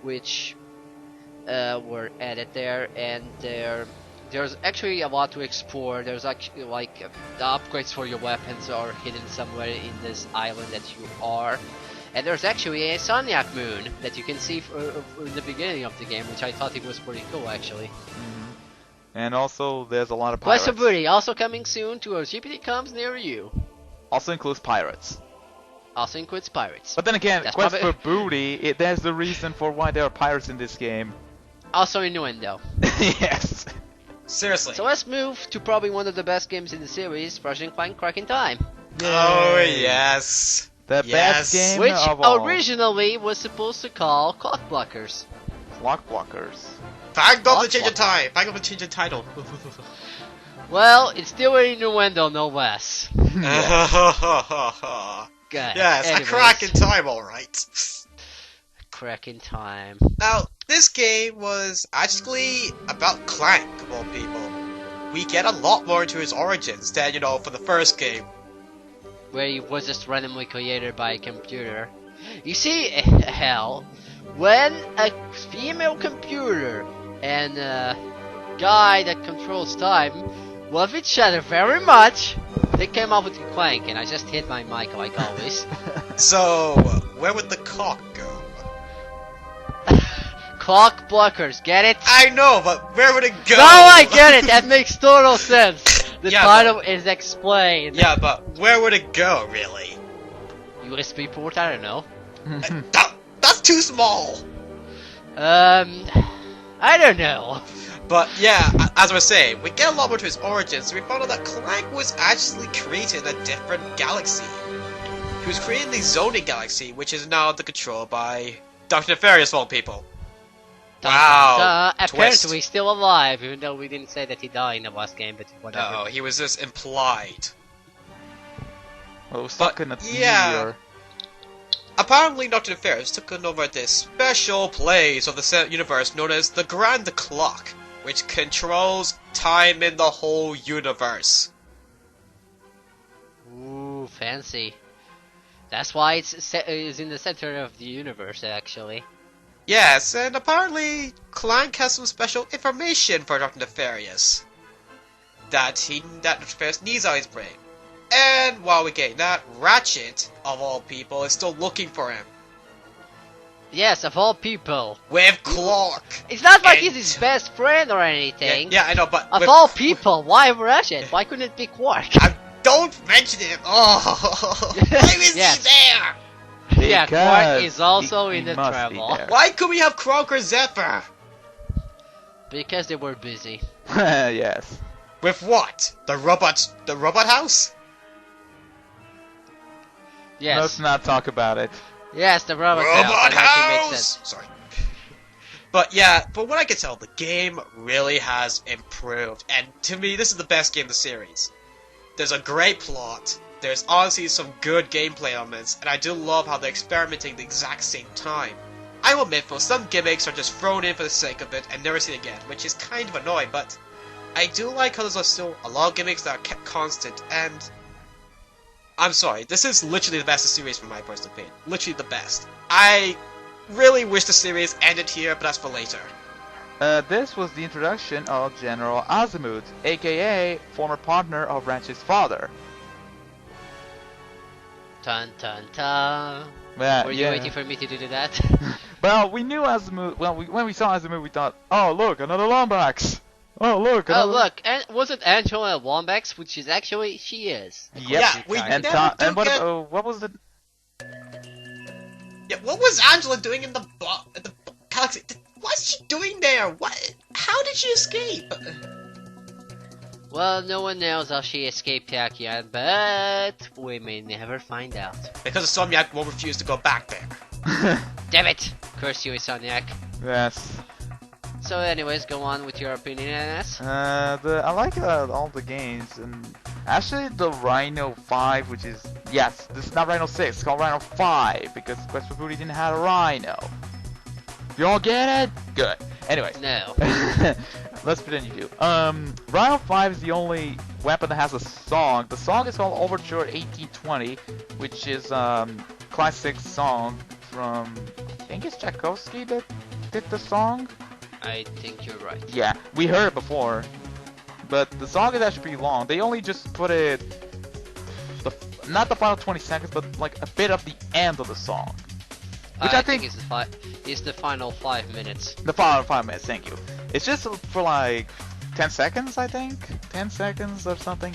A: which were added there, and there's actually a lot to explore. There's actually like the upgrades for your weapons are hidden somewhere in this island that you are. And there's actually a Soniac moon that you can see in the beginning of the game, which I thought it was pretty cool actually.
B: And also, there's a lot of pirates.
A: Quest for Booty also coming soon to a GPTComms near you.
B: Also includes pirates.
A: Also includes pirates.
B: But then again,
A: That's
B: Quest
A: probably-
B: for Booty, there's the reason for why there are pirates in this game.
A: Also innuendo.
B: Yes.
C: Seriously.
A: So let's move to probably one of the best games in the series, Ratchet Clank Cracking Time.
C: Oh, yes.
B: The
C: Yes.
B: best game
A: Which
B: of all.
A: originally was supposed to call Clock Blockers.
B: Clock blockers.
C: Thank God for changing time. Thank God for changing title.
A: Well, it's still an innuendo, no less. Good.
C: Yes,
A: Anyways,
C: a crack in time, alright.
A: Cracking Time.
C: Now, this game was actually about Clank, of all people. We get a lot more into his origins than, for the first game.
A: Where he was just randomly created by a computer. You see, hell, when a female computer and a guy that controls time, love each other very much. They came up with Clank, and I just hit my mic like always.
C: So, where would the cock go?
A: Clock blockers, get it?
C: I know, but where would it go?
A: No, I get it. That makes total sense. The
C: Yeah,
A: title is explained.
C: Yeah, but where would it go, really?
A: USB port, I don't know.
C: That's too small!
A: I don't know.
C: But yeah, as I was saying, we get a lot more to his origins, so we found out that Clank was actually created in a different galaxy. He was created in the Zoning Galaxy, which is now under control by Dr. Nefarious of all people. Wow.
A: Apparently
C: twist.
A: still alive, even though we didn't say that he died in the last game, but whatever.
C: No, he was just implied.
B: Well, stuck in a
C: yeah.
B: meteor.
C: Apparently, Dr. Nefarious took over this special place of the universe known as the Grand Clock, which controls time in the whole universe.
A: Ooh, fancy. That's why it's in the center of the universe, actually.
C: Yes, and apparently Clank has some special information for Dr. Nefarious that Dr. Nefarious needs on his brain. And while we're getting that, Ratchet, of all people, is still looking for him.
A: Yes, of all people.
C: With Clark.
A: It's not like he's his best friend or anything.
C: Yeah, I know, but
A: of all people, why Ratchet? Why couldn't it be Quark?
C: Don't mention him! Oh! Why is
A: Yes.
C: he there?
A: Yeah, Quark is also
B: he
A: in the
B: must be
A: travel.
B: there.
C: Why could we have Clark or Zephyr?
A: Because they were busy.
B: Yes.
C: With what? The robot house?
A: Yes.
B: Let's not talk about it.
A: Yes, the robot
C: Robot
A: house. That actually makes
C: house!
A: sense.
C: Sorry. But yeah, from what I can tell, the game really has improved. And to me, this is the best game in the series. There's a great plot. There's honestly some good gameplay elements, and I do love how they're experimenting at the exact same time. I will admit, though, some gimmicks are just thrown in for the sake of it and never seen again, which is kind of annoying, but I do like how there's still a lot of gimmicks that are kept constant, and I'm sorry, this is literally the best of the series from my personal opinion. Literally the best. I really wish the series ended here, but that's for later.
B: This was the introduction of General Azimuth, aka former partner of Ratchet's father.
A: Dun dun dun.
B: Yeah,
A: Were you waiting for me to do that?
B: Well, we knew Azimuth. Well, when we saw Azimuth, we thought, "Oh, look, another Lombax! Oh, look,
A: Oh
B: another."
A: look, and was it Angela Wombax? Which is actually she is.
B: Yep.
C: Yeah, we
B: And
C: never do
B: and what?
C: get-
B: What was the?
C: Yeah, what was Angela doing in the galaxy? What's she doing there? What? How did she escape?
A: Well, no one knows how she escaped Tachyon, but we may never find out.
C: Because Insomniac will refuse to go back there.
A: Damn it! Curse you, Insomniac.
B: Yes.
A: So anyways, go on with your opinion, NS.
B: I like all the games, and actually the Rhino 5, which is yes, this is not Rhino 6, it's called Rhino 5 because Quest for Booty didn't have a Rhino. You all get it? Good. Anyways.
A: No.
B: Let's pretend you do. Rhino 5 is the only weapon that has a song. The song is called Overture 1820, which is classic song from, I think it's Tchaikovsky that did the song.
A: I think you're right.
B: Yeah, we heard it before, but the song is actually pretty long. They only just put it, not the final 20 seconds, but like a bit of the end of the song. Which I think
A: is the final 5 minutes.
B: The final 5 minutes, thank you. It's just for like 10 seconds, I think? 10 seconds or something.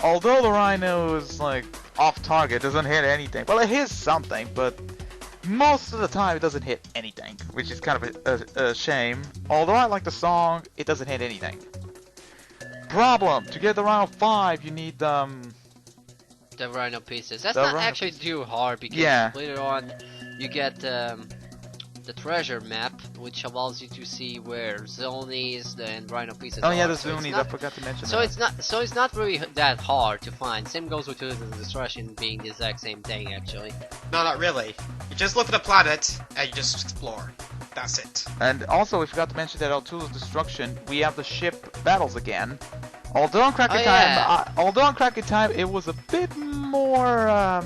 B: Although the Rhino is like off target, doesn't hit anything. Well, it hits something, but most of the time it doesn't hit anything, which is kind of a shame. Although I like the song, it doesn't hit anything. Problem, to get the Rhino 5, you need
A: the Rhino pieces. That's
B: The
A: not
B: Rhino
A: actually too hard because
B: Yeah.
A: later on you get the treasure map, which allows you to see where Zonies and Rhino pieces
B: Oh
A: are.
B: yeah, the
A: So it's
B: Zunies, I
A: not-
B: forgot to mention
A: So
B: that.
A: it's not really that hard to find. Same goes with Tools of Destruction being the exact same thing actually.
C: No, not really. You just look at the planet and you just explore. That's it.
B: And also, we forgot to mention that on Tools of Destruction, we have the ship battles again. Although on Cracker Time, it was a bit more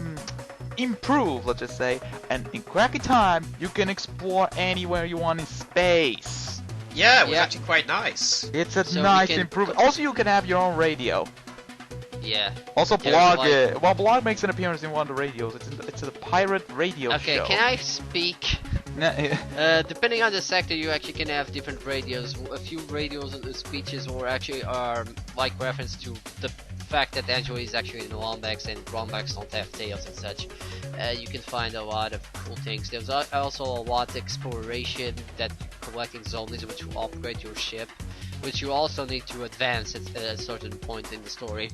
B: improved, let's just say. And in Cracker Time, you can explore anywhere you want in space.
C: Yeah, it was
A: Yeah.
C: actually quite nice.
B: It's a
A: So
B: nice
A: we can-
B: improvement. Also, you can have your own radio.
A: Yeah.
B: Also,
A: There's
B: Blog.
A: like-
B: Well, Blog makes an appearance in one of the radios. It's a pirate radio
A: Okay,
B: show.
A: can I speak? Depending on the sector, you actually can have different radios. A few radios speeches or actually are like reference to the fact that Android is actually in Lombax and Lombax don't have tails and such. You can find a lot of cool things. There's also a lot of exploration that collecting zombies which will upgrade your ship, which you also need to advance at a certain point in the story.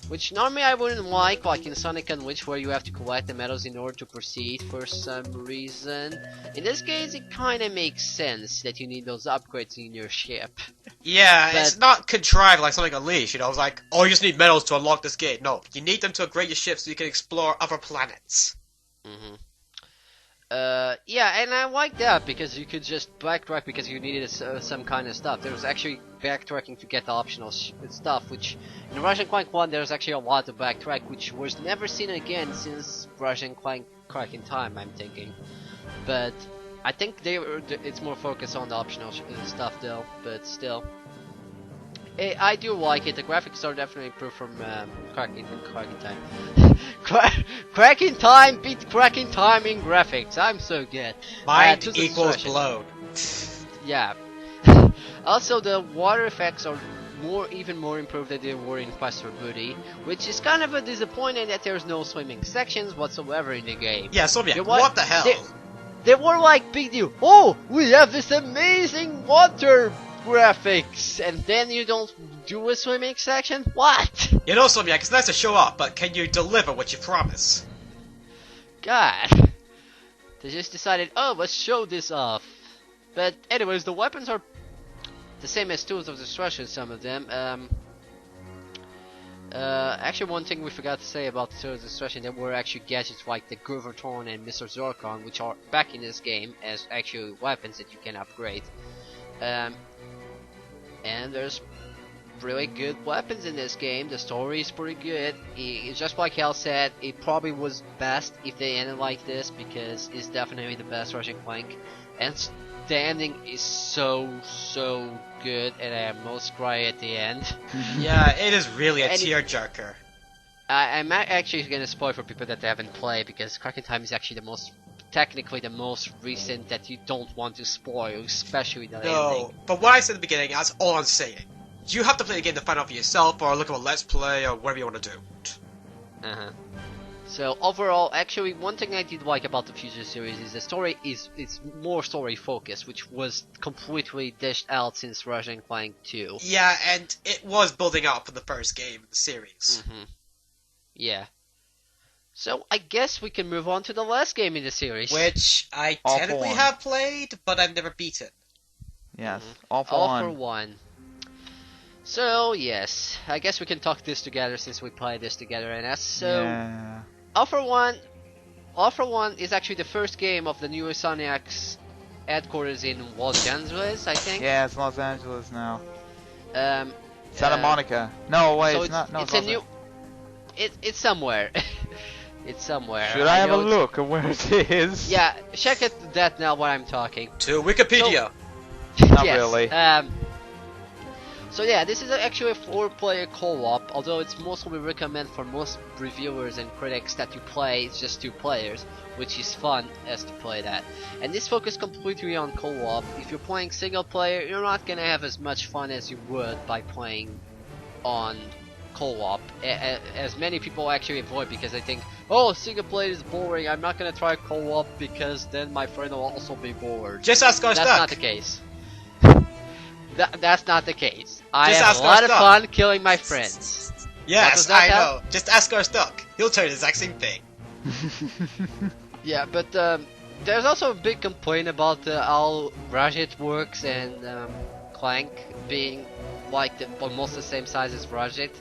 A: Which normally I wouldn't like in Sonic Unleashed, where you have to collect the medals in order to proceed for some reason. In this case, it kinda makes sense that you need those upgrades in your ship.
C: Yeah,
A: But-
C: it's not contrived like something Unleashed, you know, it's like, oh, you just need medals to unlock this gate. No, you need them to upgrade your ship so you can explore other planets.
A: Mm-hmm. Yeah, and I like that because you could just backtrack because you needed some kind of stuff. There was actually backtracking to get the optional stuff, which in Ratchet Clank 1 there's actually a lot of backtrack, which was never seen again since Ratchet Clank Crack in Time, I'm thinking. But I think it's more focused on the optional stuff though, but still. I do like it. The graphics are definitely improved from Crack in Time. Crack in Time beat Crack in Time in graphics. I'm so good.
C: Mind
A: to the
C: equals
A: discussion.
C: blown.
A: Yeah. Also, the water effects are even more improved than they were in Quest for Booty, which is kind of a disappointing that there's no swimming sections whatsoever in the game.
C: Yeah, Soviet,
A: They
C: what the hell?
A: They were like big deal. Oh, we have this amazing water graphics, and then you don't do a swimming section? What?
C: You know, Soviet, it's nice to show up, but can you deliver what you promise?
A: God. They just decided, oh, let's show this off. But anyways, the weapons are the same as tools of destruction, some of them. Actually, one thing we forgot to say about the tools of destruction, there were actually gadgets like the Groverton and Mr. Zorkon, which are back in this game as actual weapons that you can upgrade. And there's really good weapons in this game. The story is pretty good. Just like Hal said, it probably was best if they ended like this because it's definitely the best Ratchet Clank. And the ending is so good, and I almost cry at the end.
C: Yeah, it is really a
A: And
C: tearjerker.
A: I'm actually gonna spoil for people that haven't played because Crack in Time is actually technically the most recent that you don't want to spoil, especially the ending.
C: No, but what I said at the beginning, that's all I'm saying. You have to play the game to find out for yourself, or look at a Let's Play, or whatever you want to do.
A: Uh-huh. So overall, actually, one thing I did like about the Future series is the story it's more story focused, which was completely dished out since Ratchet Clank 2.
C: Yeah, and it was building up for the first game in the series.
A: Mm-hmm. Yeah. So I guess we can move on to the last game in the series.
C: Which I
B: All for
C: technically
B: one.
C: have played, but I've never beaten.
B: Yes,
A: Mhm.
B: all for
A: All
B: one.
A: for one. So yes, I guess we can talk this together since we played this together, and that's so.
B: Yeah.
A: All for One is actually the first game of the new Insomniac's headquarters in Los Angeles, I think.
B: Yeah, it's Los Angeles now.
A: Um,
B: Santa Monica. No, wait,
A: so
B: it's not. No,
A: it's
B: Los
A: a new. It's somewhere. It's somewhere.
B: Should I have a
A: know it's-
B: look at where it is?
A: Yeah, check it that now while I'm talking.
C: To Wikipedia.
B: Not
A: Yes,
B: really.
A: So yeah, this is actually a 4-player co-op, although it's mostly recommended for most reviewers and critics that you play it's just 2 players, which is fun as to play that. And this focuses completely on co-op. If you're playing single player, you're not gonna have as much fun as you would by playing on co-op, as many people actually avoid because they think, oh, single player is boring, I'm not gonna try co-op because then my friend will also be bored.
C: Just ask our
A: That's
C: Stuck.
A: not the case. That's not the case. I
C: Just
A: have
C: ask
A: a lot
C: our
A: of
C: Stuck.
A: fun killing my friends.
C: Yes,
A: That
C: I
A: help?
C: know. Just ask our Stuck. He'll tell you the exact same thing.
A: Yeah, but there's also a big complaint about how Ratchet works and Clank being like almost the same size as Ratchet.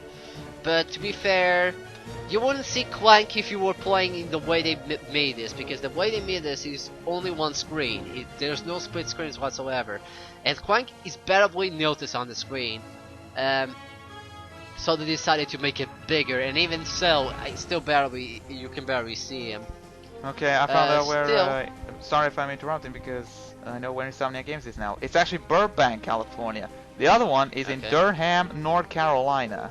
A: But to be fair, you wouldn't see Clank if you were playing in the way they made this, because the way they made this is only one screen. There's no split screens whatsoever, and Clank is barely noticed on the screen. So they decided to make it bigger, and even so, you can barely see him.
B: Okay, I found out where.
A: still-
B: Sorry if I'm interrupting because I know where Insomnia Games is now. It's actually Burbank, California. The other one is in Durham, North Carolina.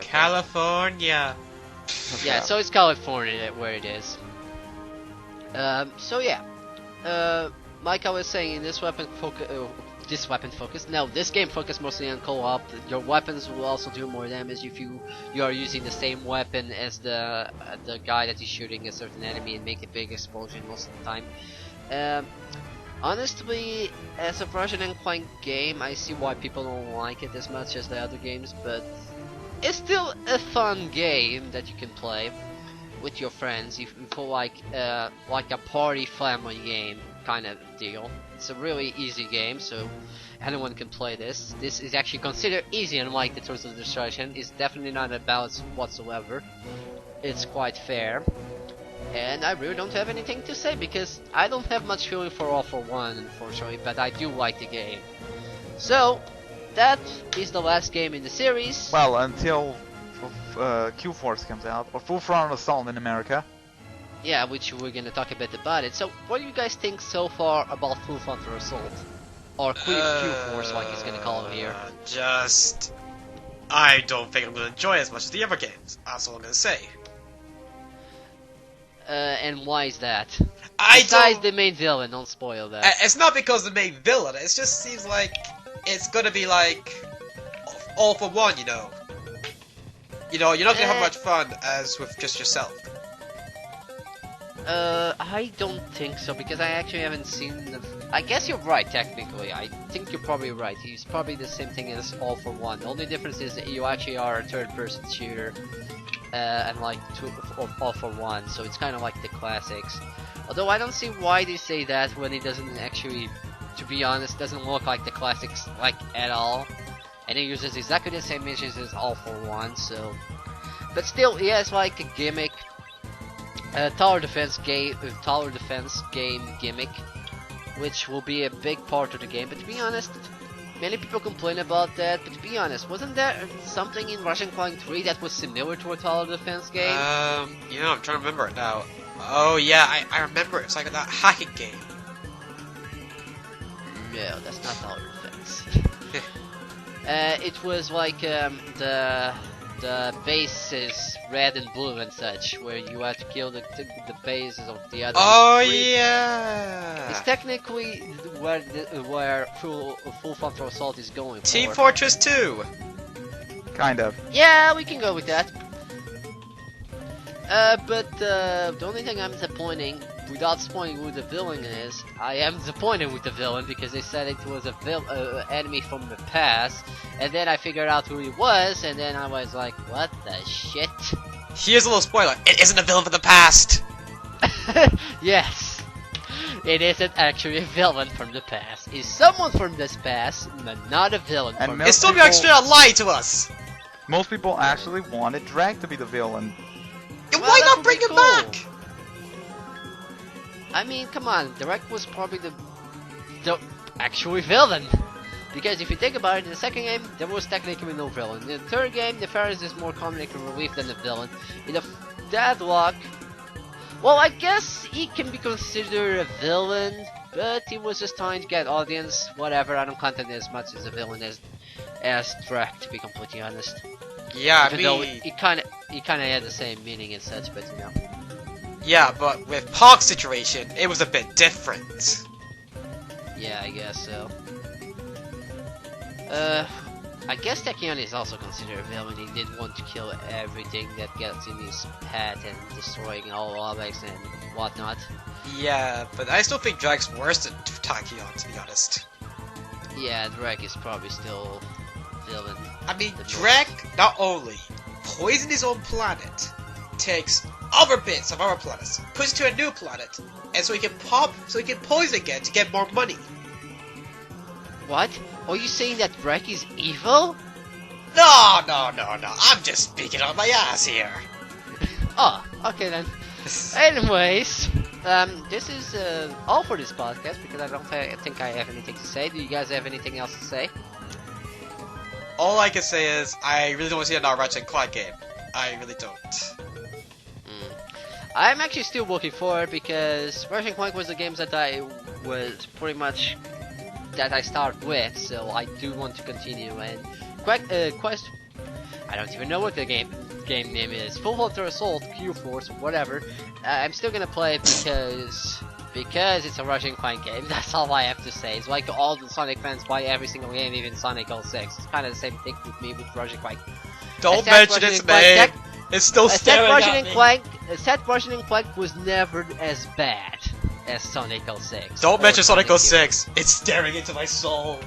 C: California.
A: Yeah, so it's California where it is. So yeah, like I was saying, this game focus mostly on co-op. Your weapons will also do more damage if you are using the same weapon as the guy that is shooting a certain enemy and make a big explosion most of the time. Honestly, as a Ratchet Clank game, I see why people don't like it as much as the other games, but it's still a fun game that you can play with your friends. If you feel like a party family game kind of deal. It's a really easy game, so anyone can play this. This is actually considered easy, unlike the Tools of Destruction. It's definitely not a balance whatsoever. It's quite fair. And I really don't have anything to say because I don't have much feeling for All for One, unfortunately, but I do like the game. So, that is the last game in the series.
B: Well, until Q-Force comes out, or Full Frontal Assault in America.
A: Yeah, which we're gonna talk a bit about it. So, what do you guys think so far about Full Frontal Assault? Or Q-Force, like he's gonna call it here.
C: I don't think I'm gonna enjoy it as much as the other games. That's all I'm gonna say.
A: And why is that? Besides the main villain, don't spoil that.
C: It's not because of the main villain, it just seems like it's gonna be like All for One, you know. You know, you're not gonna have much fun as with just yourself.
A: I don't think so, because I actually haven't seen the... I guess you're right, technically. I think you're probably right. It's probably the same thing as All for One. The only difference is that you actually are a third-person shooter. And like All for One, so it's kind of like the classics. Although I don't see why they say that when it doesn't actually, to be honest, doesn't look like the classics like at all. And it uses exactly the same missions as All for One, so... But still, yeah, it's like a gimmick. Tower defense game gimmick, which will be a big part of the game. But to be honest, many people complain about that, but to be honest, wasn't there something in Ratchet Clank 3 that was similar to a tower defense game?
C: You know, I'm trying to remember it now. Oh yeah, I remember it. It's like that hacking game.
A: No, that's not tower defense. It was like the bases red and blue and such, where you had to kill the bases of the other.
C: Oh yeah.
A: It's technically where Full Frontal Assault is going for.
C: Team Fortress 2.
B: Kind of.
A: Yeah, we can go with that. But the only thing I'm disappointing, without spoiling who the villain is, I am disappointed with the villain because they said it was a enemy from the past, and then I figured out who he was, and then I was like, what the shit?
C: Here's a little spoiler. It isn't a villain from the past.
A: Yes. It isn't actually a villain from the past. It's someone from this past, but not a villain from the past.
C: It's still being straight out lie to us.
B: Most people actually wanted Drag to be the villain.
C: And why not bring him back?
A: I mean, come on, Direct was probably the actual villain. Because if you think about it, in the second game, there was technically no villain. In the third game, the Ferris is more comic relief than the villain. In the Deadlock, well, I guess he can be considered a villain, but he was just trying to get audience, whatever. I don't count him as much as a villain as Drake, to be completely honest.
C: Yeah,
A: even though he kind of had the same meaning and such, but you know.
C: Yeah, but with Pog's situation, it was a bit different.
A: Yeah, I guess so. I guess Takion is also considered a villain. He did want to kill everything that gets in his path and destroying all objects and whatnot.
C: Yeah, but I still think Drake's worse than Takion, to be honest.
A: Yeah, Drake is probably still villain.
C: I mean, Drake not only poisoned his own planet, takes other bits of our planets, puts it to a new planet, and so he can poison again to get more money.
A: What? Are you saying that Drake is evil?
C: No. I'm just speaking on my ass here.
A: Oh, okay then. Anyways, this is all for this podcast because I don't think I have anything to say. Do you guys have anything else to say?
C: All I can say is I really don't want to see another Ratchet Clank game. I really don't.
A: I'm actually still looking forward because Ratchet Clank was the games that I was pretty much that I start with, so I do want to continue. And quest, I don't even know what the game name is. Full Hunter Assault, Q-Force, whatever. I'm still gonna play it because it's a Ratchet Clank game. That's all I have to say. It's like all the Sonic fans buy every single game, even Sonic 06. It's kind of the same thing with me with Ratchet Clank.
C: Don't mention its name. It's still staring at me.
A: Set Ratchet and Clank was never as bad as Sonic 06.
C: Don't mention Sonic 06. It's staring into my soul.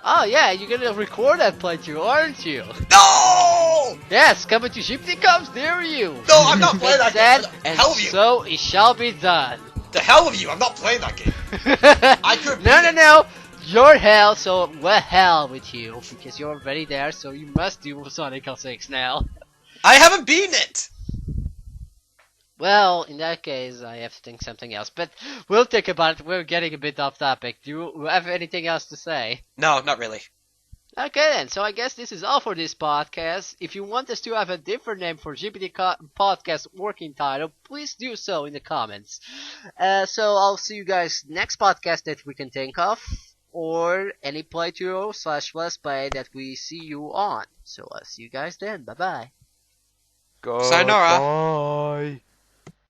A: Oh yeah, you're gonna record that playthrough, aren't you?
C: No!
A: Yes, coming to GPTComms near you.
C: No, I'm not playing that game.
A: And
C: Hell of you.
A: so it shall be done.
C: The hell of you. I'm not playing that game. I could.
A: No. You're hell, so well hell with you because you're already there. So you must do Sonic 06 now.
C: I haven't beaten it.
A: Well, in that case, I have to think something else. But we'll think about it. We're getting a bit off topic. Do you have anything else to say?
C: No, not really.
A: Okay then, so I guess this is all for this podcast. If you want us to have a different name for GPT Podcast working title, please do so in the comments. So I'll see you guys next podcast that we can think of, or any playthrough/let's play that we see you on. So I'll see you guys then. Bye bye.
C: Sayonara.
B: Bye.